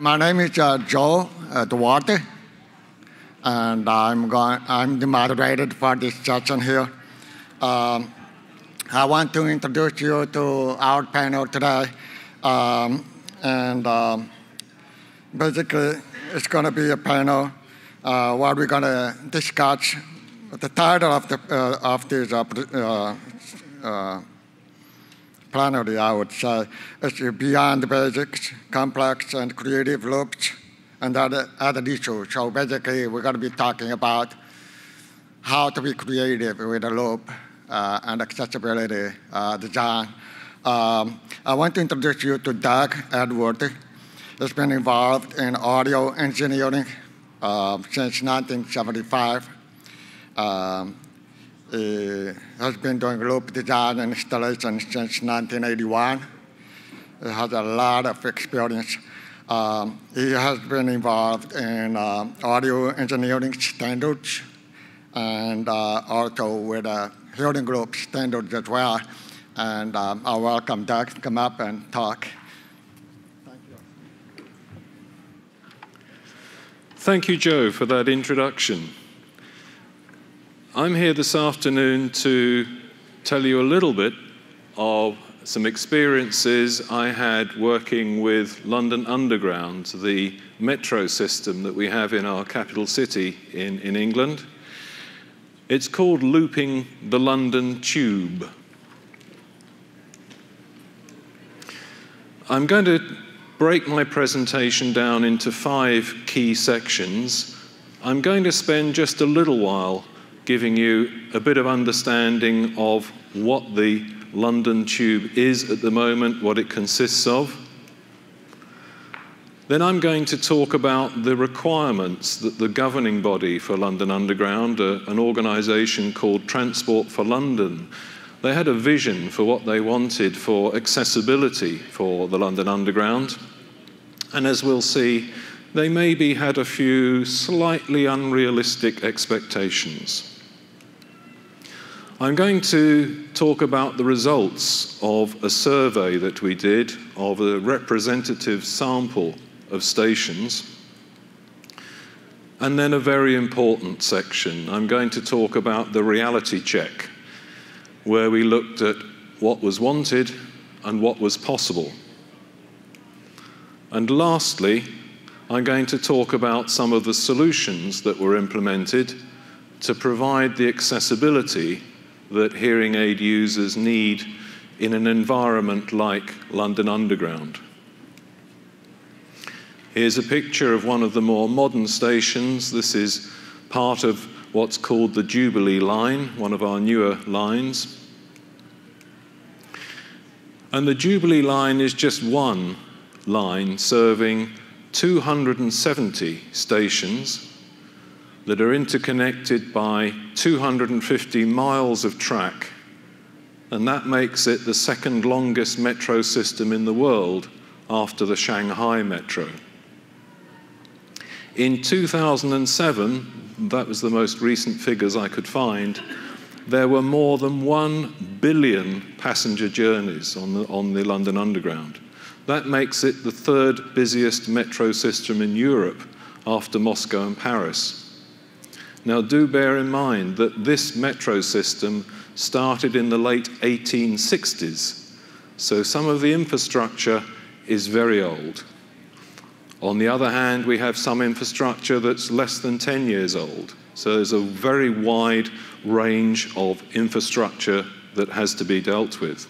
My name is Joe Duarte, and I'm the moderator for this session here. I want to introduce you to our panel today, basically it's going to be a panel where we're going to discuss the title of this plenary, I would say, is beyond the basics, complex and creative loops, and other issues. So basically, we're going to be talking about how to be creative with a loop and accessibility design. I want to introduce you to Doug Edworthy. He's been involved in audio engineering since 1975. He has been doing loop design and installation since 1981. He has a lot of experience. He has been involved in audio engineering standards and also with hearing loop standards as well. And I welcome Doug to come up and talk. Thank you. Thank you, Joe, for that introduction. I'm here this afternoon to tell you a little bit of some experiences I had working with London Underground, the metro system that we have in our capital city in England. It's called looping the London Tube. I'm going to break my presentation down into 5 key sections. I'm going to spend just a little while giving you a bit of understanding of what the London Tube is at the moment, what it consists of. Then I'm going to talk about the requirements that the governing body for London Underground, an organisation called Transport for London, they had a vision for what they wanted for accessibility for the London Underground. And as we'll see, they maybe had a few slightly unrealistic expectations. I'm going to talk about the results of a survey that we did of a representative sample of stations. And then a very important section. I'm going to talk about the reality check, where we looked at what was wanted and what was possible. And lastly, I'm going to talk about some of the solutions that were implemented to provide the accessibility that hearing aid users need in an environment like London Underground. Here's a picture of one of the more modern stations. This is part of what's called the Jubilee Line, one of our newer lines. And the Jubilee Line is just one line serving 270 stations that are interconnected by 250 miles of track, and that makes it the second longest metro system in the world after the Shanghai Metro. In 2007, that was the most recent figures I could find, there were more than 1 billion passenger journeys on the London Underground. That makes it the 3rd busiest metro system in Europe after Moscow and Paris. Now, do bear in mind that this metro system started in the late 1860s, so some of the infrastructure is very old. On the other hand, we have some infrastructure that's less than 10 years old, so there's a very wide range of infrastructure that has to be dealt with.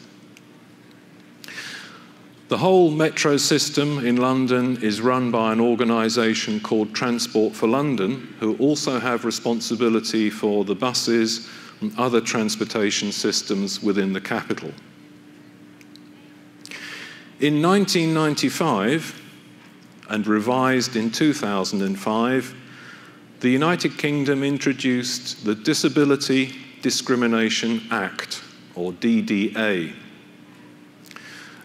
The whole metro system in London is run by an organisation called Transport for London, who also have responsibility for the buses and other transportation systems within the capital. In 1995, and revised in 2005, the United Kingdom introduced the Disability Discrimination Act, or DDA.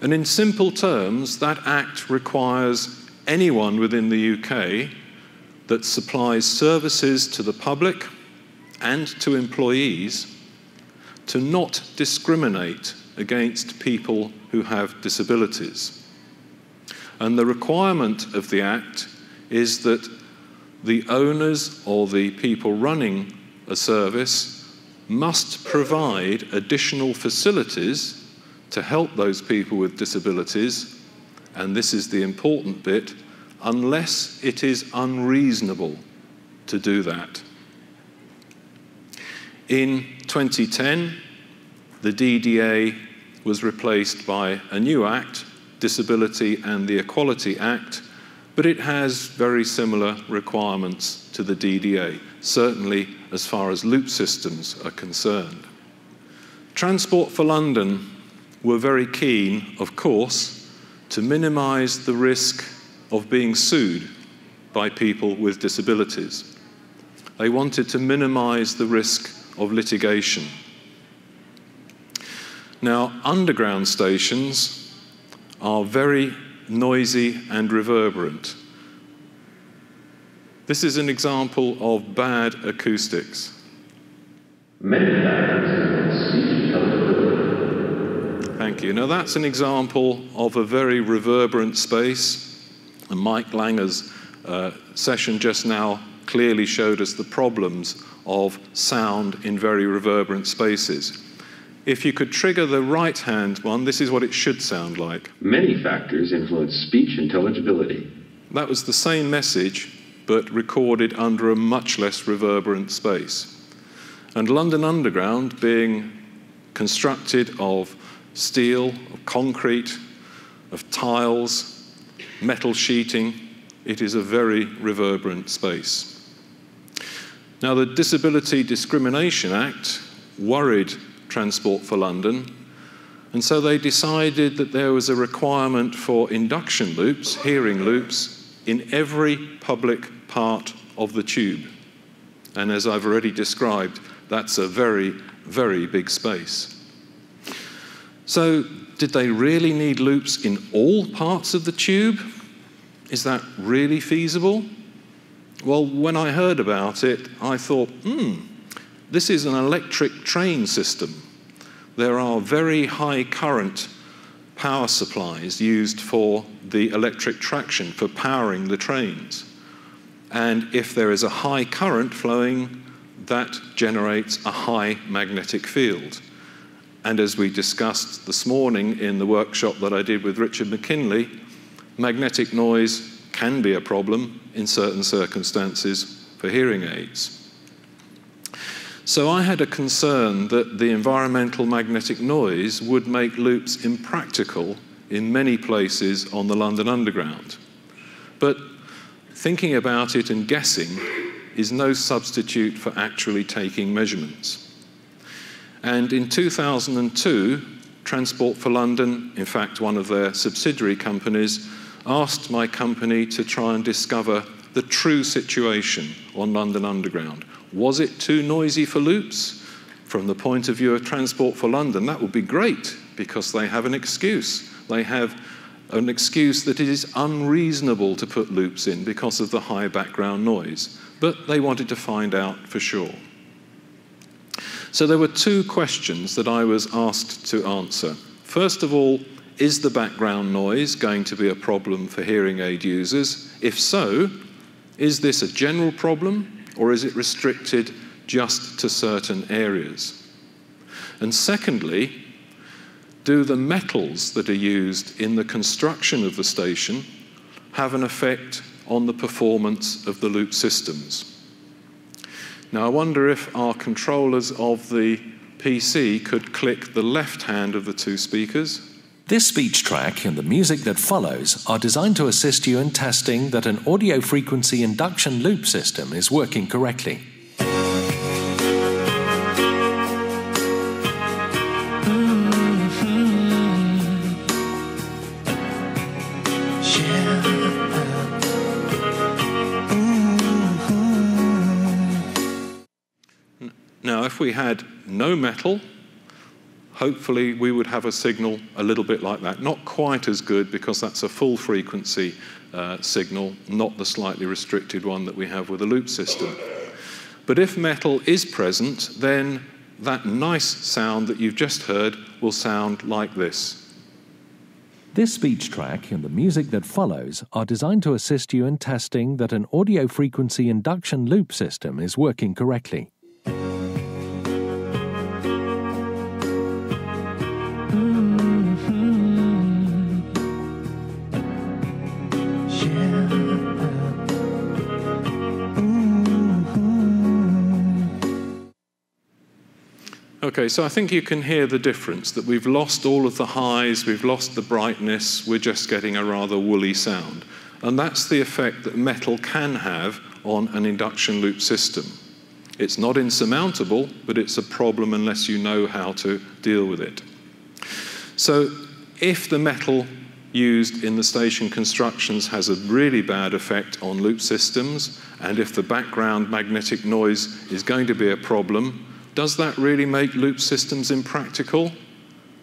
And in simple terms, that act requires anyone within the UK that supplies services to the public and to employees to not discriminate against people who have disabilities. And the requirement of the Act is that the owners or the people running a service must provide additional facilities to help those people with disabilities, and this is the important bit, unless it is unreasonable to do that. In 2010, the DDA was replaced by a new act, Disability and the Equality Act, but it has very similar requirements to the DDA, certainly as far as loop systems are concerned. Transport for London were very keen, of course, to minimise the risk of being sued by people with disabilities. They wanted to minimise the risk of litigation. Now, underground stations are very noisy and reverberant. This is an example of bad acoustics. Thank you. Now, that's an example of a very reverberant space. And Mike Langer's session just now clearly showed us the problems of sound in very reverberant spaces. If you could trigger the right-hand one, this is what it should sound like. Many factors influence speech intelligibility. That was the same message, but recorded under a much less reverberant space. And London Underground, being constructed of steel, of concrete, of tiles, metal sheeting, it is a very reverberant space. Now, the Disability Discrimination Act worried Transport for London, and so they decided that there was a requirement for induction loops, hearing loops, in every public part of the tube. And as I've already described, that's a very, very big space. So, did they really need loops in all parts of the tube? Is that really feasible? Well, when I heard about it, I thought, this is an electric train system. There are very high current power supplies used for the electric traction, for powering the trains. And if there is a high current flowing, that generates a high magnetic field. And as we discussed this morning in the workshop that I did with Richard McKinley, magnetic noise can be a problem in certain circumstances for hearing aids. So I had a concern that the environmental magnetic noise would make loops impractical in many places on the London Underground. But thinking about it and guessing is no substitute for actually taking measurements. And in 2002, Transport for London, in fact one of their subsidiary companies, asked my company to try and discover the true situation on London Underground. Was it too noisy for loops? From the point of view of Transport for London, that would be great, because they have an excuse. They have an excuse that it is unreasonable to put loops in because of the high background noise. But they wanted to find out for sure. So there were two questions that I was asked to answer. First of all, is the background noise going to be a problem for hearing aid users? If so, is this a general problem, or is it restricted just to certain areas? And secondly, do the metals that are used in the construction of the station have an effect on the performance of the loop systems? Now, I wonder if our controllers of the PC could click the left hand of the two speakers. This speech track and the music that follows are designed to assist you in testing that an audio frequency induction loop system is working correctly. Now, if we had no metal, hopefully we would have a signal a little bit like that. Not quite as good, because that's a full frequency signal, not the slightly restricted one that we have with a loop system. But if metal is present, then that nice sound that you've just heard will sound like this. This speech track and the music that follows are designed to assist you in testing that an audio frequency induction loop system is working correctly. Okay, so I think you can hear the difference, that we've lost all of the highs, we've lost the brightness, we're just getting a rather woolly sound. And that's the effect that metal can have on an induction loop system. It's not insurmountable, but it's a problem unless you know how to deal with it. So if the metal used in the station constructions has a really bad effect on loop systems, and if the background magnetic noise is going to be a problem, does that really make loop systems impractical?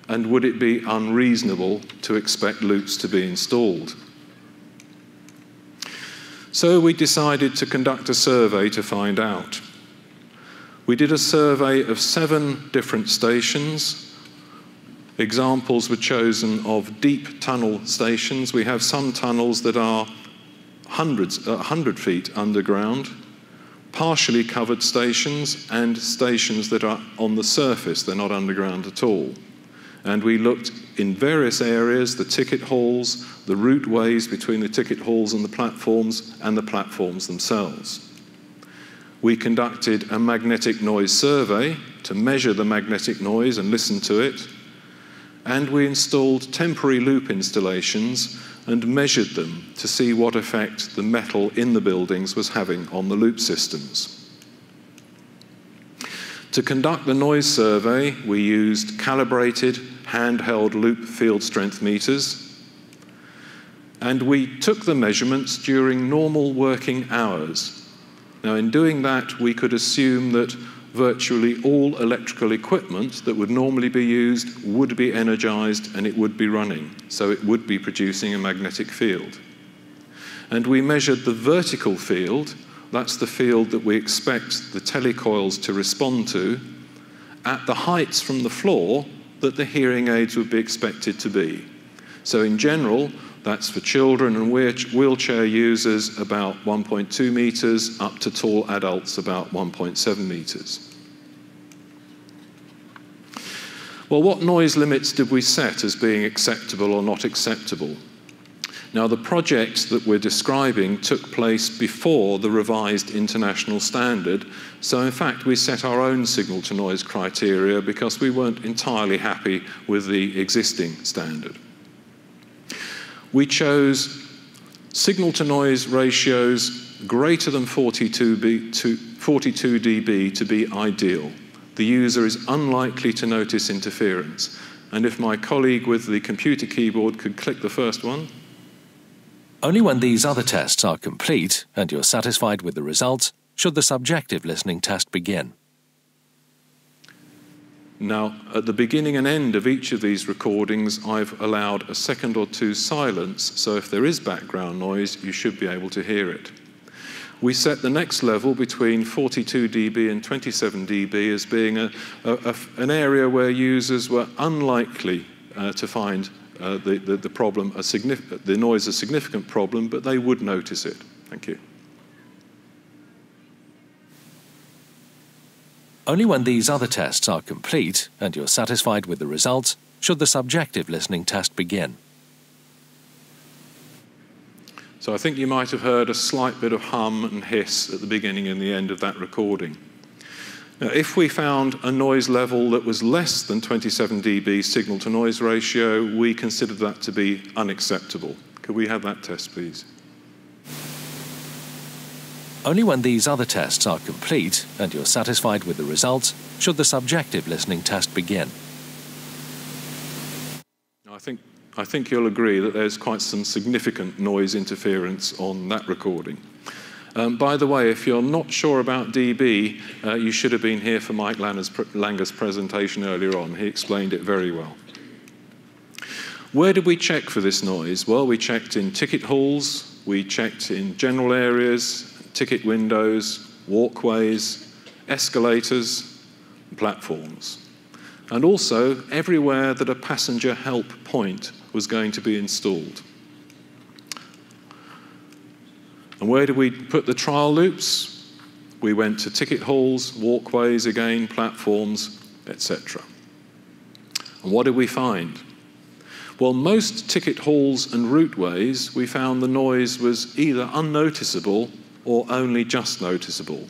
And would it be unreasonable to expect loops to be installed? So we decided to conduct a survey to find out. We did a survey of 7 different stations. Examples were chosen of deep tunnel stations. We have some tunnels that are 100 feet underground, partially covered stations, and stations that are on the surface, they're not underground at all. And we looked in various areas, the ticket halls, the routeways between the ticket halls and the platforms themselves. We conducted a magnetic noise survey to measure the magnetic noise and listen to it, and we installed temporary loop installations and measured them to see what effect the metal in the buildings was having on the loop systems. To conduct the noise survey, we used calibrated handheld loop field strength meters, and we took the measurements during normal working hours. Now, in doing that, we could assume that virtually all electrical equipment that would normally be used would be energized and it would be running, so it would be producing a magnetic field. And we measured the vertical field, that's the field that we expect the telecoils to respond to, at the heights from the floor that the hearing aids would be expected to be. So in general, that's for children and wheelchair users about 1.2 meters, up to tall adults about 1.7 meters. Well, what noise limits did we set as being acceptable or not acceptable? Now, the project that we're describing took place before the revised international standard, so in fact we set our own signal-to-noise criteria because we weren't entirely happy with the existing standard. We chose signal-to-noise ratios greater than 42 dB to be ideal. The user is unlikely to notice interference. And if my colleague with the computer keyboard could click the first one. Only when these other tests are complete and you're satisfied with the results should the subjective listening test begin. Now, at the beginning and end of each of these recordings, I've allowed a second or two silence, so if there is background noise, you should be able to hear it. We set the next level between 42 dB and 27 dB as being an area where users were unlikely to find the problem, the noise a significant problem, but they would notice it. Thank you. Only when these other tests are complete and you're satisfied with the results should the subjective listening test begin. So I think you might have heard a slight bit of hum and hiss at the beginning and the end of that recording. Now, if we found a noise level that was less than 27 dB signal-to-noise ratio, we considered that to be unacceptable. Could we have that test, please? Only when these other tests are complete and you're satisfied with the results should the subjective listening test begin. I think you'll agree that there's quite some significant noise interference on that recording. By the way, if you're not sure about dB, you should have been here for Mike Langer's presentation earlier on. He explained it very well. Where did we check for this noise? Well, we checked in ticket halls, we checked in general areas, ticket windows, walkways, escalators, and platforms. and also everywhere that a passenger help point was going to be installed. And where did we put the trial loops? We went to ticket halls, walkways again, platforms, etc. And what did we find? Well, most ticket halls and routeways, we found the noise was either unnoticeable or only just noticeable.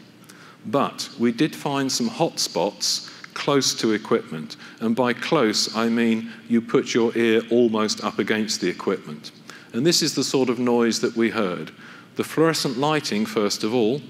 But we did find some hot spots close to equipment. And by close, I mean you put your ear almost up against the equipment. And this is the sort of noise that we heard. The fluorescent lighting, first of all.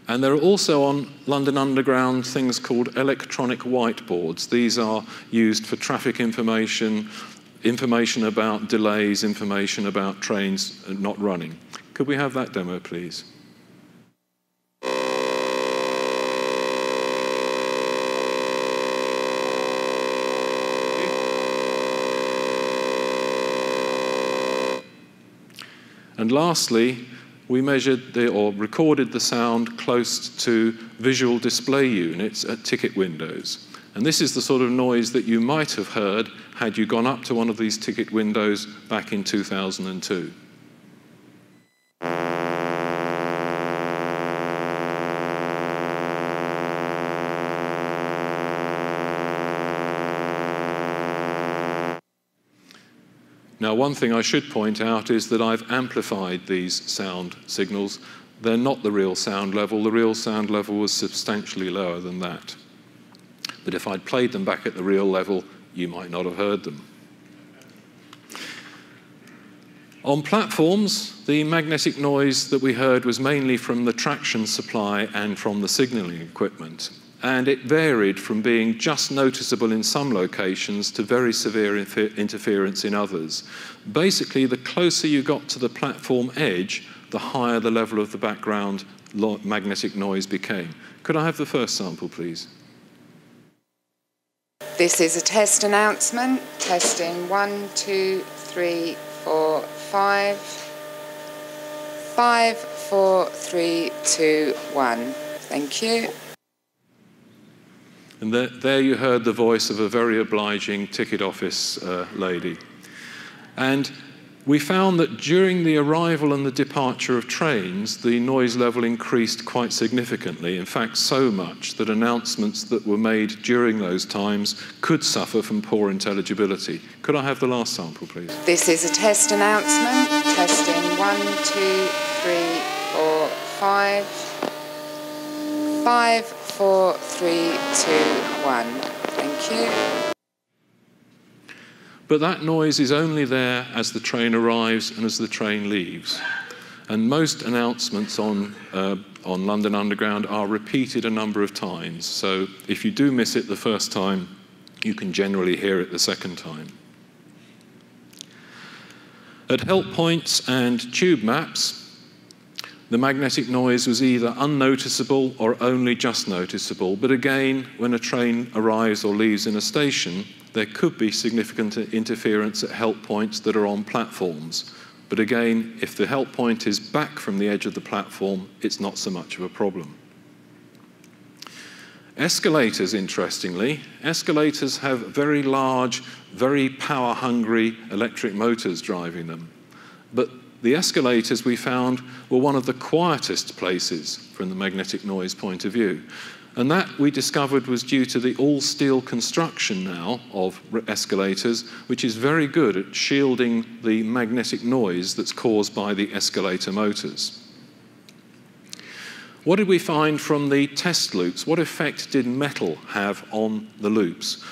And there are also on London Underground things called electronic whiteboards. These are used for traffic information, information about delays, information about trains not running. Could we have that demo, please? And lastly, we measured or recorded the sound close to visual display units at ticket windows. And this is the sort of noise that you might have heard had you gone up to one of these ticket windows back in 2002. Now, one thing I should point out is that I've amplified these sound signals. They're not the real sound level. The real sound level was substantially lower than that. But if I'd played them back at the real level, you might not have heard them. On platforms, the magnetic noise that we heard was mainly from the traction supply and from the signalling equipment. And it varied from being just noticeable in some locations to very severe interference in others. Basically, the closer you got to the platform edge, the higher the level of the background magnetic noise became. Could I have the first sample, please? This is a test announcement. Testing 1, 2, 3, 4, 5. 5, 4, 3, 2, 1. Thank you. And there you heard the voice of a very obliging ticket office lady. And we found that during the arrival and the departure of trains, the noise level increased quite significantly. In fact, so much that announcements that were made during those times could suffer from poor intelligibility. Could I have the last sample, please? This is a test announcement. Testing 1, 2, 3, 4, 5. 5, 4, 3, 2, 1. Thank you. But that noise is only there as the train arrives and as the train leaves. And most announcements on London Underground are repeated a number of times. So if you do miss it the first time, you can generally hear it the second time. At help points and tube maps, the magnetic noise was either unnoticeable or only just noticeable. But again, when a train arrives or leaves in a station, there could be significant interference at help points that are on platforms. But again, if the help point is back from the edge of the platform, it's not so much of a problem. Escalators, interestingly, escalators have very large, very power-hungry electric motors driving them. But the escalators we found were one of the quietest places from the magnetic noise point of view. And that, we discovered, was due to the all-steel construction now of escalators, which is very good at shielding the magnetic noise that's caused by the escalator motors. What did we find from the test loops? What effect did metal have on the loops?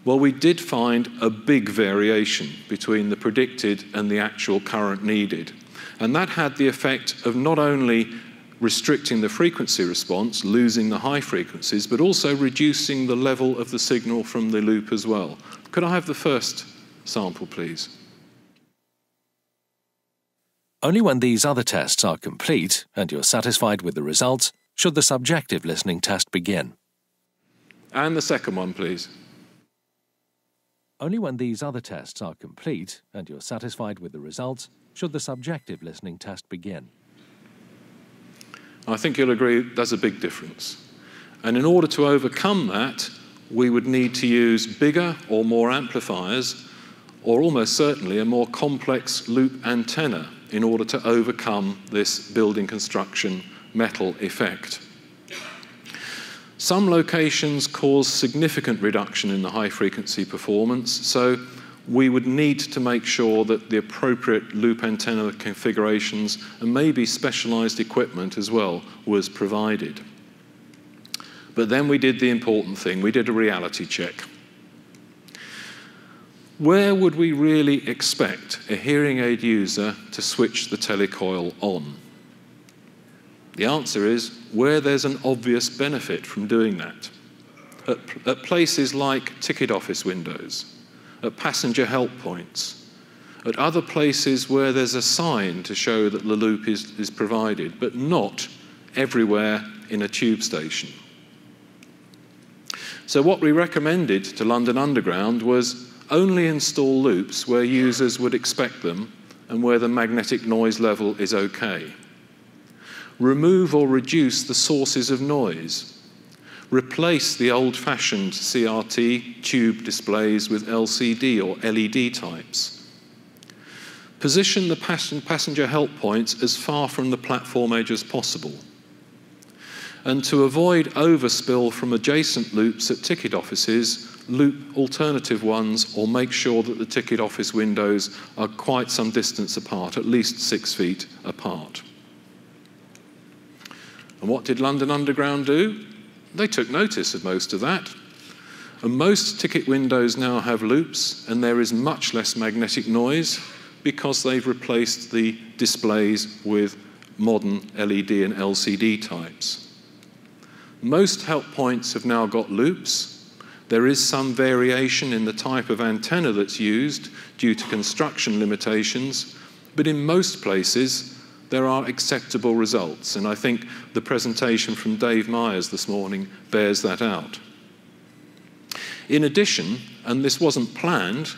Well, we did find a big variation between the predicted and the actual current needed. And that had the effect of not only restricting the frequency response, losing the high frequencies, but also reducing the level of the signal from the loop as well. Could I have the first sample, please? Only when these other tests are complete and you're satisfied with the results should the subjective listening test begin. And the second one, please. Only when these other tests are complete and you're satisfied with the results should the subjective listening test begin. I think you'll agree there's a big difference. And in order to overcome that, we would need to use bigger or more amplifiers, or almost certainly a more complex loop antenna in order to overcome this building construction metal effect. Some locations cause significant reduction in the high-frequency performance, so we would need to make sure that the appropriate loop antenna configurations and maybe specialized equipment as well was provided. But then we did the important thing. We did a reality check. Where would we really expect a hearing aid user to switch the telecoil on? The answer is where there's an obvious benefit from doing that. At places like ticket office windows, at passenger help points, at other places where there's a sign to show that the loop is provided, but not everywhere in a tube station. So what we recommended to London Underground was only install loops where users would expect them and where the magnetic noise level is okay. Remove or reduce the sources of noise. Replace the old-fashioned CRT tube displays with LCD or LED types. Position the passenger help points as far from the platform edge as possible. And to avoid overspill from adjacent loops at ticket offices, loop alternative ones or make sure that the ticket office windows are quite some distance apart, at least 6 feet apart. And what did London Underground do? They took notice of most of that. And most ticket windows now have loops, and there is much less magnetic noise because they've replaced the displays with modern LED and LCD types. Most help points have now got loops. There is some variation in the type of antenna that's used due to construction limitations, but in most places, there are acceptable results, and I think the presentation from Dave Myers this morning bears that out. In addition, and this wasn't planned,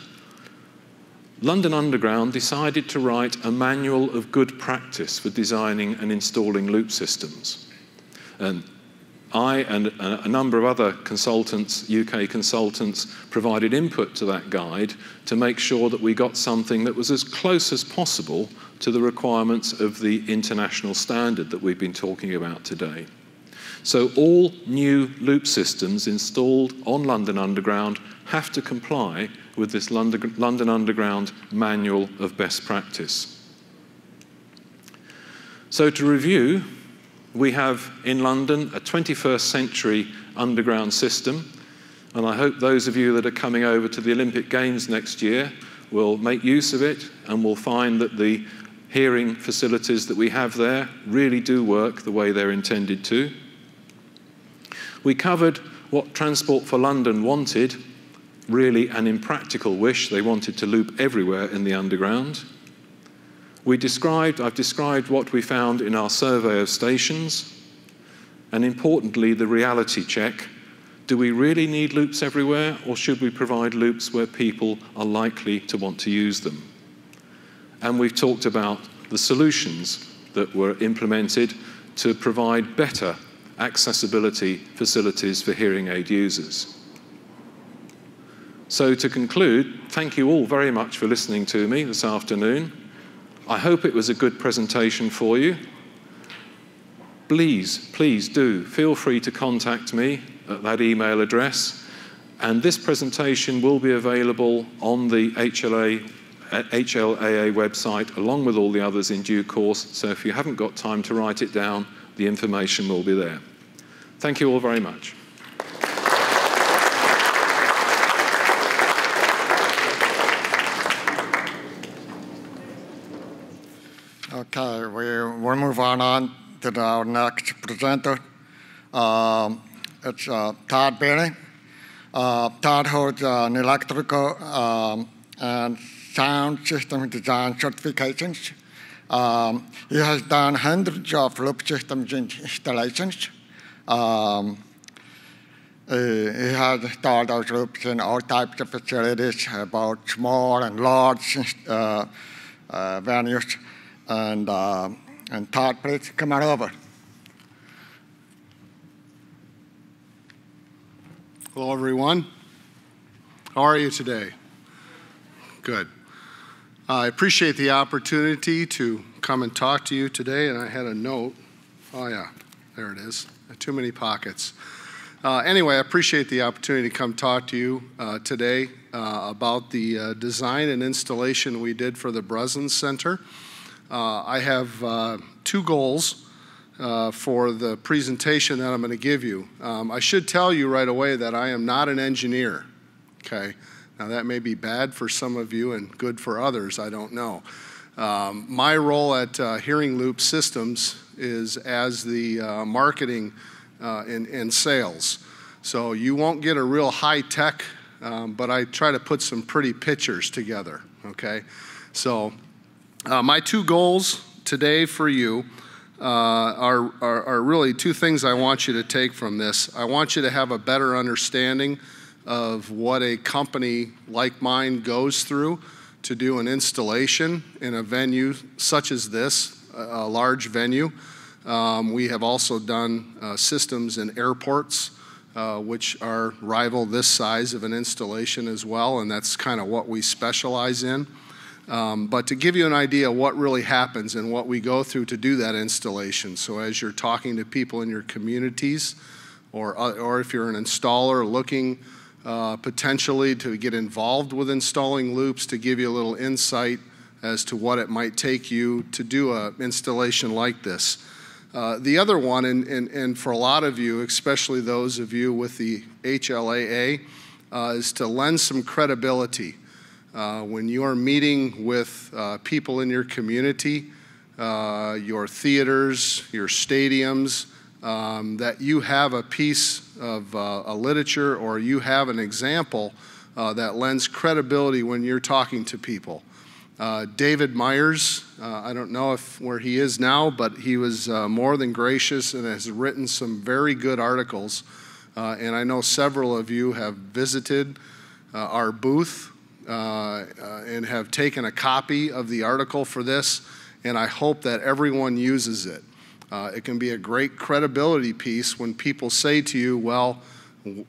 London Underground decided to write a manual of good practice for designing and installing loop systems. And I and a number of other consultants, UK consultants, provided input to that guide to make sure that we got something that was as close as possible to the requirements of the international standard that we've been talking about today. So all new loop systems installed on London Underground have to comply with this London Underground Manual of Best Practice. So to review, we have in London a 21st century underground system, and I hope those of you that are coming over to the Olympic Games next year will make use of it and will find that the hearing facilities that we have there really do work the way they're intended to. We covered what Transport for London wanted, really an impractical wish. They wanted to loop everywhere in the underground. I've described what we found in our survey of stations, and importantly, the reality check. Do we really need loops everywhere, or should we provide loops where people are likely to want to use them? And we've talked about the solutions that were implemented to provide better accessibility facilities for hearing aid users. So to conclude, thank you all very much for listening to me this afternoon. I hope it was a good presentation for you. Please do feel free to contact me at that email address. And this presentation will be available on the HLAA website along with all the others in due course. So if you haven't got time to write it down, the information will be there. Thank you all very much. Okay, we'll move on to our next presenter. It's Todd Berry. Todd holds an electrical and sound system design certifications. He has done hundreds of loop systems installations. He has installed those loops in all types of facilities, both small and large venues. And Todd, please come on over. Hello, everyone. How are you today? Good. I appreciate the opportunity to come and talk to you today, and I had a note. Oh, yeah, there it is. Too many pockets. Anyway, I appreciate the opportunity to come talk to you today about the design and installation we did for the Breslin Center. I have two goals for the presentation that I'm going to give you. I should tell you right away that I am not an engineer, okay? Now that may be bad for some of you and good for others, I don't know. My role at Hearing Loop Systems is as the marketing and sales. So you won't get a real high-tech, but I try to put some pretty pictures together, okay? So my two goals today for you are really two things I want you to take from this. I want you to have a better understanding of what a company like mine goes through to do an installation in a venue such as this, a large venue. We have also done systems in airports, which are rival this size of an installation as well, and that's kind of what we specialize in. But to give you an idea of what really happens and what we go through to do that installation. So as you're talking to people in your communities, or if you're an installer looking potentially to get involved with installing loops, to give you a little insight as to what it might take you to do an installation like this. The other one, and for a lot of you, especially those of you with the HLAA, is to lend some credibility. When you're meeting with people in your community, your theaters, your stadiums, that you have a piece of a literature or you have an example that lends credibility when you're talking to people. David Myers, I don't know where he is now, but he was more than gracious and has written some very good articles. And I know several of you have visited our booth and have taken a copy of the article for this, and I hope that everyone uses it. It can be a great credibility piece when people say to you, well,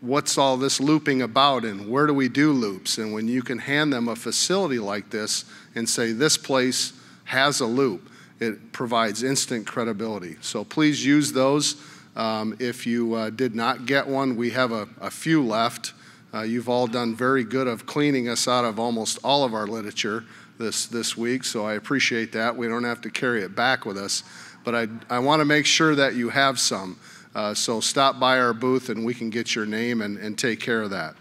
what's all this looping about and where do we do loops? And when you can hand them a facility like this and say this place has a loop, it provides instant credibility. So please use those. If you did not get one, we have a few left. You've all done very good of cleaning us out of almost all of our literature this week, so I appreciate that. We don't have to carry it back with us, but I want to make sure that you have some. So stop by our booth and we can get your name and take care of that.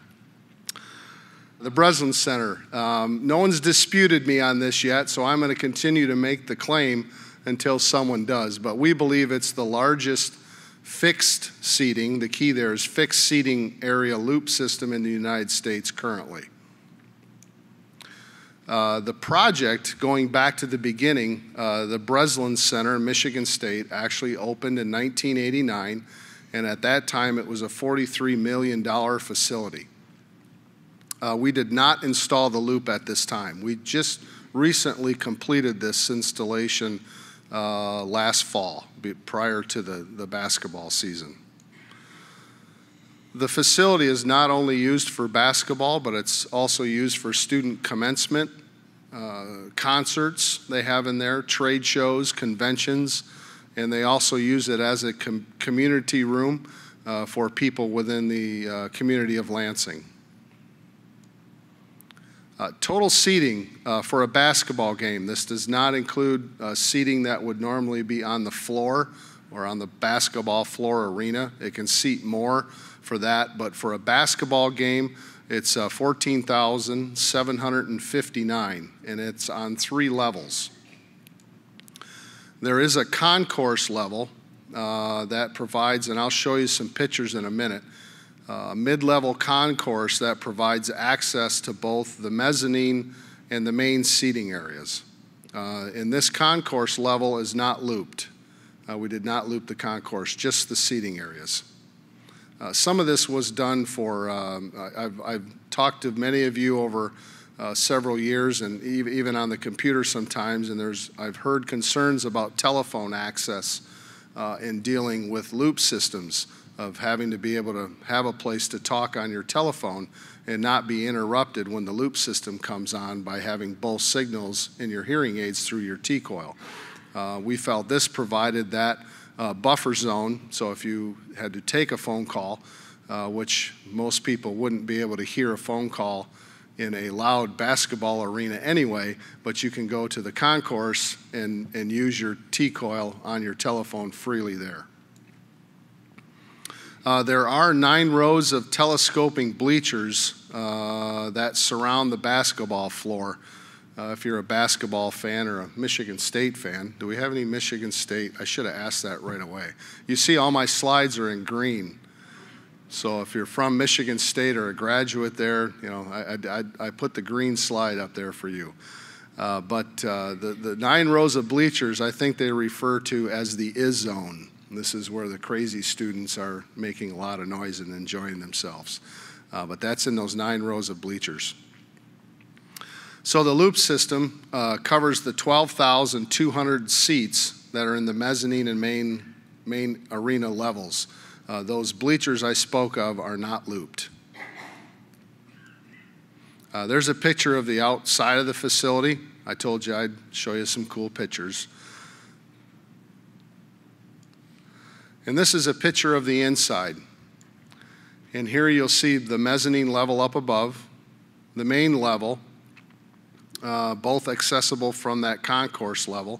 The Breslin Center. No one's disputed me on this yet, so I'm going to continue to make the claim until someone does, but we believe it's the largest fixed seating, the key there is fixed seating area loop system in the United States currently. The project, going back to the beginning, the Breslin Center in Michigan State actually opened in 1989, and at that time it was a $43 million facility. We did not install the loop at this time. We just recently completed this installation last fall, prior to the basketball season. The facility is not only used for basketball, but it's also used for student commencement, concerts they have in there, trade shows, conventions, and they also use it as a community room for people within the community of Lansing. Total seating for a basketball game. This does not include seating that would normally be on the floor or on the basketball floor arena. It can seat more for that, but for a basketball game, it's 14,759, and it's on 3 levels. There is a concourse level that provides, and I'll show you some pictures in a minute, mid-level concourse that provides access to both the mezzanine and the main seating areas. And this concourse level is not looped. We did not loop the concourse, just the seating areas. Some of this was done for, I've talked to many of you over several years, and even on the computer sometimes, and I've heard concerns about telephone access in dealing with loop systems, of having to be able to have a place to talk on your telephone and not be interrupted when the loop system comes on by having both signals in your hearing aids through your T-coil. We felt this provided that buffer zone, so if you had to take a phone call, which most people wouldn't be able to hear a phone call in a loud basketball arena anyway, but you can go to the concourse and use your T-coil on your telephone freely there. There are 9 rows of telescoping bleachers that surround the basketball floor. If you're a basketball fan or a Michigan State fan, do we have any Michigan State? I should have asked that right away. You see all my slides are in green. So if you're from Michigan State or a graduate there, you know, I put the green slide up there for you. But the 9 rows of bleachers, I think they refer to as the is zone. This is where the crazy students are making a lot of noise and enjoying themselves. But that's in those 9 rows of bleachers. So the loop system covers the 12,200 seats that are in the mezzanine and main arena levels. Those bleachers I spoke of are not looped. There's a picture of the outside of the facility. I told you I'd show you some cool pictures. And this is a picture of the inside. And here you'll see the mezzanine level up above, the main level, both accessible from that concourse level,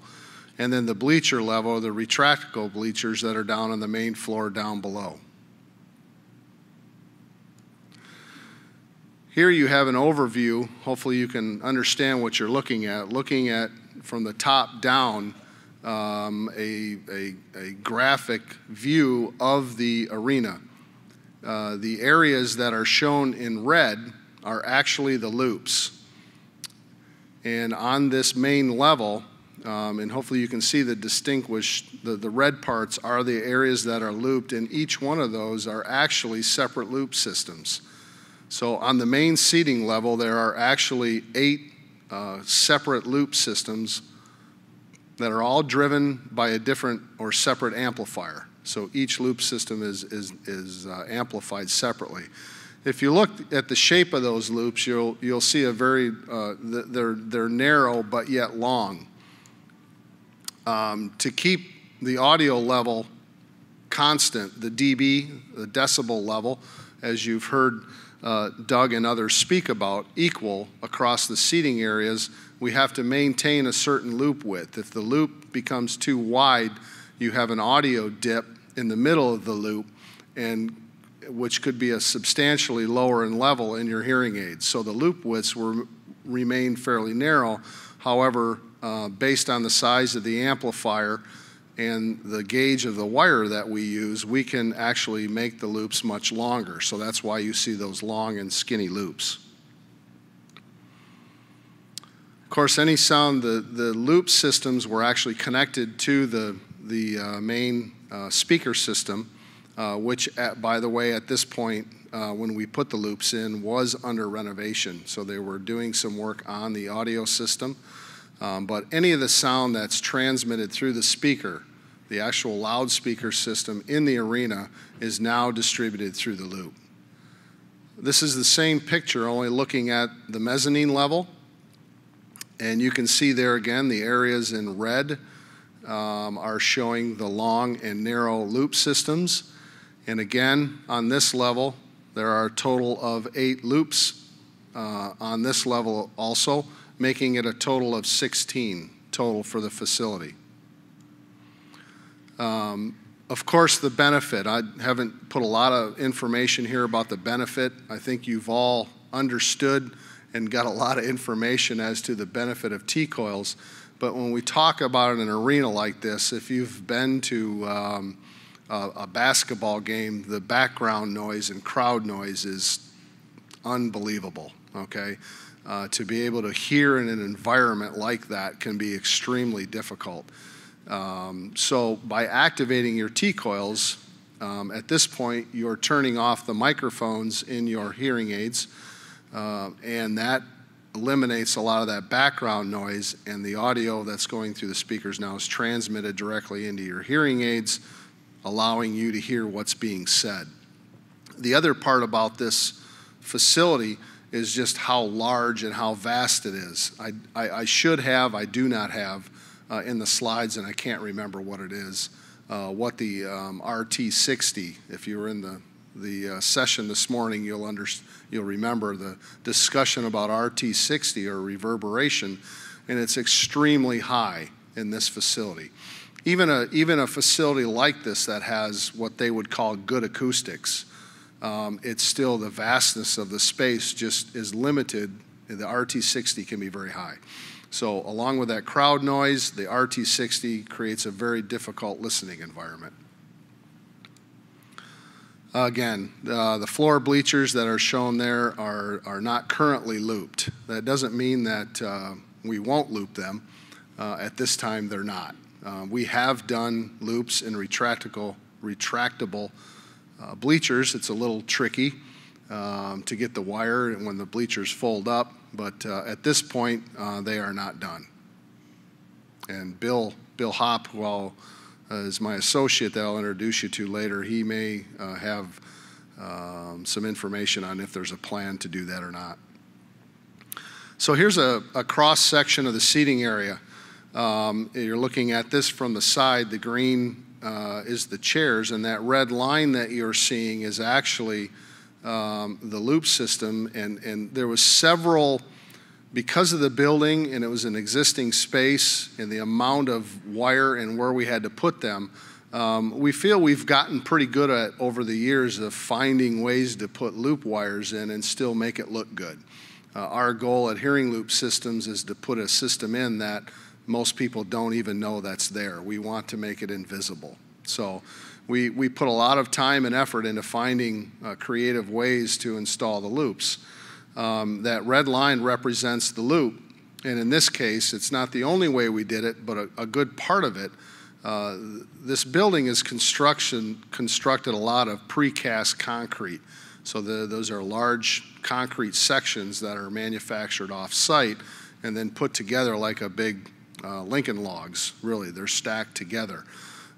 and then the bleacher level, the retractable bleachers that are down on the main floor down below. Here you have an overview. Hopefully you can understand what you're looking at. Looking at, from the top down, a graphic view of the arena. The areas that are shown in red are actually the loops. And on this main level, and hopefully you can see the red parts are the areas that are looped, and each one of those are actually separate loop systems. So on the main seating level, there are actually 8 separate loop systems that are all driven by a different or separate amplifier. So each loop system is amplified separately. If you look at the shape of those loops, you'll see a very they're narrow but yet long. To keep the audio level constant, the dB, the decibel level, as you've heard Doug and others speak about, equal across the seating areas, we have to maintain a certain loop width. If the loop becomes too wide, you have an audio dip in the middle of the loop, and which could be a substantially lower in level in your hearing aids. So the loop widths will remain fairly narrow. However, based on the size of the amplifier and the gauge of the wire that we use, we can actually make the loops much longer. So that's why you see those long and skinny loops. Of course, any sound, the loop systems were actually connected to the main speaker system, which, by the way, at this point, when we put the loops in, was under renovation. So they were doing some work on the audio system. But any of the sound that's transmitted through the speaker, the actual loudspeaker system in the arena, is now distributed through the loop. This is the same picture, only looking at the mezzanine level. And you can see there again, the areas in red are showing the long and narrow loop systems. And again, on this level, there are a total of 8 loops on this level also, making it a total of 16 total for the facility. Of course, the benefit. I haven't put a lot of information here about the benefit. I think you've all understood and got a lot of information as to the benefit of T-coils. But when we talk about an arena like this, if you've been to a basketball game, the background noise and crowd noise is unbelievable, okay? To be able to hear in an environment like that can be extremely difficult. So by activating your T-coils, At this point, you're turning off the microphones in your hearing aids, and that eliminates a lot of that background noise, and the audio that's going through the speakers now is transmitted directly into your hearing aids, allowing you to hear what's being said. The other part about this facility is just how large and how vast it is. I should have, I do not have in the slides, and I can't remember what it is, what the RT60, if you were in the session this morning, you'll remember the discussion about RT60 or reverberation, and it's extremely high in this facility. Even a facility like this that has what they would call good acoustics, it's still the vastness of the space just is limited. The RT60 can be very high. So along with that crowd noise, the RT60 creates a very difficult listening environment. Again, the floor bleachers that are shown there are not currently looped. That doesn't mean that we won't loop them. At this time, they're not. We have done loops in retractable bleachers. It's a little tricky to get the wire when the bleachers fold up, but at this point, they are not done. And Bill Hopp, who is my associate that I'll introduce you to later, he may have some information on if there's a plan to do that or not. So here's a cross-section of the seating area. You're looking at this from the side. The green is the chairs, and that red line that you're seeing is actually the loop system, and there was several, because of the building and it was an existing space and the amount of wire and where we had to put them, we feel we've gotten pretty good at over the years of finding ways to put loop wires in and still make it look good. Our goal at Hearing Loop Systems is to put a system in that most people don't even know that's there. We want to make it invisible. So we put a lot of time and effort into finding creative ways to install the loops. That red line represents the loop, and in this case, it's not the only way we did it, but a good part of it. This building is constructed a lot of precast concrete. So those are large concrete sections that are manufactured off-site and then put together like a big Lincoln logs, really. They're stacked together.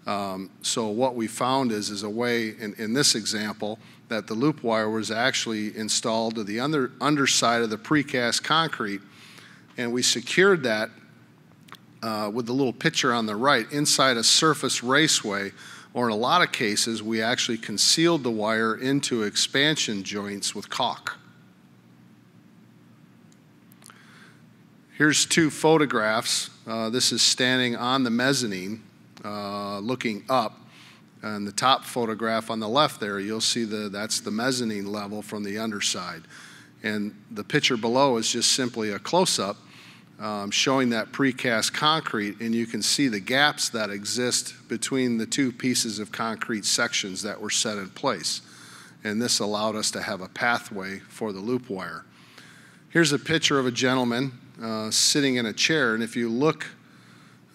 So what we found is a way, in this example, that the loop wire was actually installed to the underside of the precast concrete, and we secured that with the little picture on the right inside a surface raceway, or in a lot of cases, we actually concealed the wire into expansion joints with caulk. Here's two photographs. This is standing on the mezzanine, looking up. And the top photograph on the left there, you'll see that's the mezzanine level from the underside. And the picture below is just simply a close-up showing that precast concrete, and you can see the gaps that exist between the two pieces of concrete sections that were set in place. And this allowed us to have a pathway for the loop wire. Here's a picture of a gentleman sitting in a chair, and if you look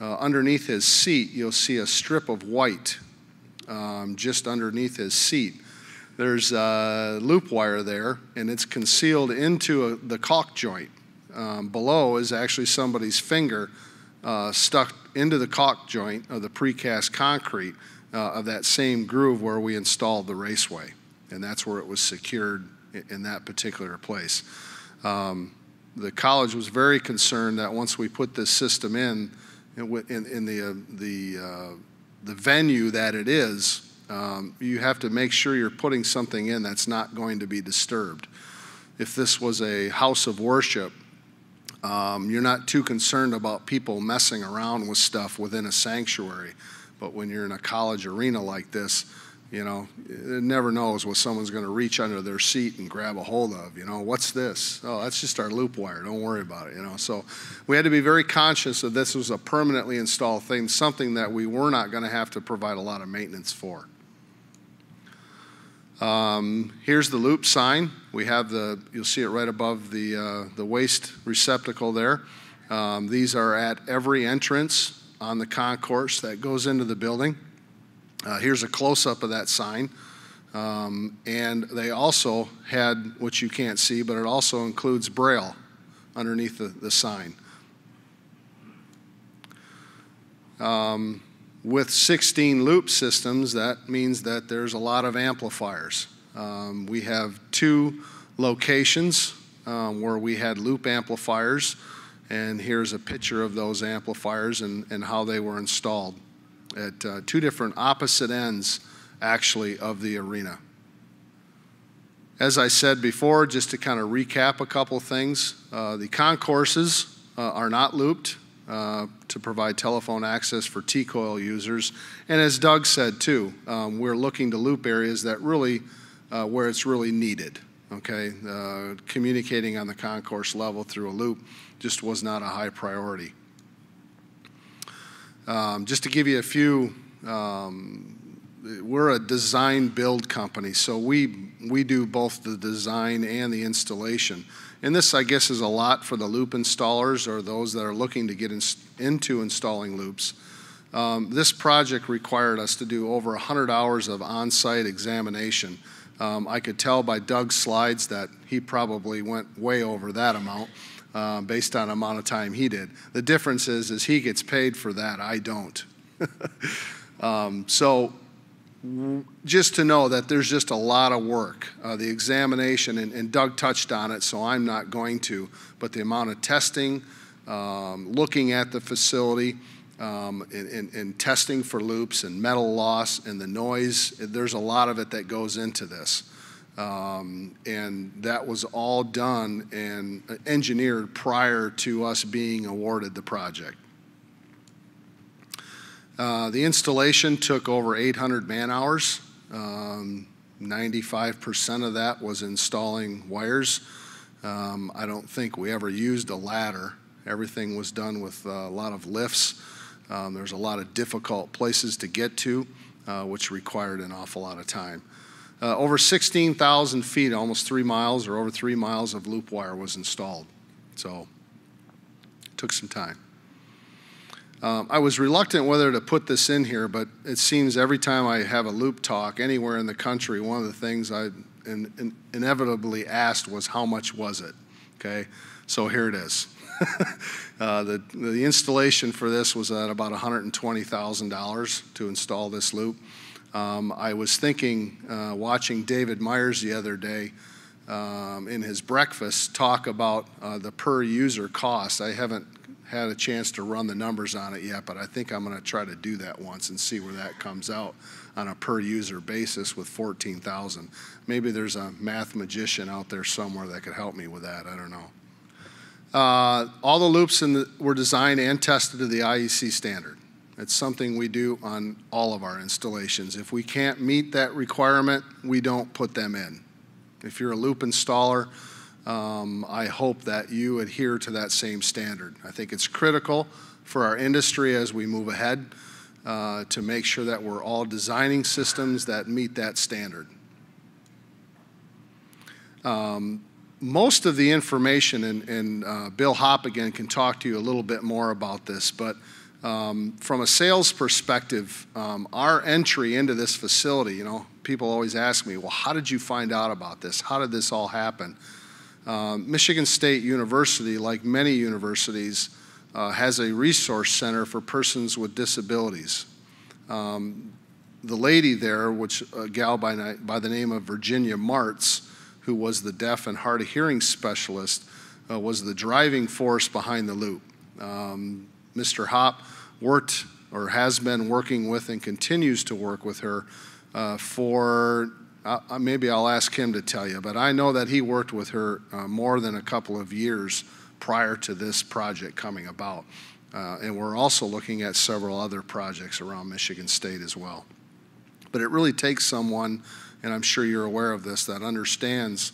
underneath his seat, you'll see a strip of white just underneath his seat. There's a loop wire there, and it's concealed into the caulk joint. Below is actually somebody's finger stuck into the caulk joint of the precast concrete of that same groove where we installed the raceway, and that's where it was secured in that particular place. The college was very concerned that once we put this system in the venue that it is, you have to make sure you're putting something in that's not going to be disturbed. If this was a house of worship, you're not too concerned about people messing around with stuff within a sanctuary. But when you're in a college arena like this, you know, it never knows what someone's going to reach under their seat and grab a hold of. You know, what's this? Oh, that's just our loop wire. Don't worry about it, you know. So we had to be very conscious that this was a permanently installed thing, something that we were not going to have to provide a lot of maintenance for. Here's the loop sign. We have you'll see it right above the waste receptacle there. These are at every entrance on the concourse that goes into the building. Here's a close-up of that sign. And they also had, which you can't see, but it also includes Braille underneath the sign. With 16 loop systems, that means that there's a lot of amplifiers. We have 2 locations where we had loop amplifiers, and here's a picture of those amplifiers and how they were installed at 2 different opposite ends, actually, of the arena. As I said before, just to kind of recap a couple things, the concourses are not looped to provide telephone access for T-coil users. And as Doug said too, we're looking to loop areas that really, where it's really needed, okay? Communicating on the concourse level through a loop just was not a high priority. Just to give you a few, we're a design build company, so we do both the design and the installation. And this, I guess, is a lot for the loop installers or those that are looking to get into installing loops. This project required us to do over 100 hours of on-site examination. I could tell by Doug's slides that he probably went way over that amount based on the amount of time he did. The difference is he gets paid for that, I don't. So just to know that there's just a lot of work. The examination, and Doug touched on it, so I'm not going to, but the amount of testing, looking at the facility, and testing for loops and metal loss and the noise, there's a lot of it that goes into this. And that was all done and engineered prior to us being awarded the project. The installation took over 800 man-hours. 95% of that was installing wires. I don't think we ever used a ladder. Everything was done with a lot of lifts. There's a lot of difficult places to get to, which required an awful lot of time. Over 16,000 feet, almost 3 miles or over 3 miles of loop wire was installed. So it took some time. I was reluctant whether to put this in here, but it seems every time I have a loop talk anywhere in the country, one of the things I inevitably asked was, how much was it? Okay, so here it is. The installation for this was at about $120,000 to install this loop. I was thinking, watching David Myers the other day in his breakfast talk about the per user cost. I haven't had a chance to run the numbers on it yet, but I think I'm going to try to do that once and see where that comes out on a per user basis with 14,000. Maybe there's a math magician out there somewhere that could help me with that. I don't know. All the loops were designed and tested to the IEC standard. It's something we do on all of our installations. If we can't meet that requirement, we don't put them in. If you're a loop installer, I hope that you adhere to that same standard. I think it's critical for our industry as we move ahead to make sure that we're all designing systems that meet that standard. Most of the information, and Bill Hopp again can talk to you a little bit more about this, but from a sales perspective, our entry into this facility, you know, people always ask me, well, how did you find out about this? How did this all happen? Michigan State University, like many universities, has a resource center for persons with disabilities. The lady there, a gal by the name of Virginia Martz, who was the deaf and hard of hearing specialist, was the driving force behind the loop. Mr. Hopp worked or has been working with and continues to work with her for, maybe I'll ask him to tell you, but I know that he worked with her more than a couple of years prior to this project coming about. And we're also looking at several other projects around Michigan State as well. But it really takes someone, and I'm sure you're aware of this, that understands,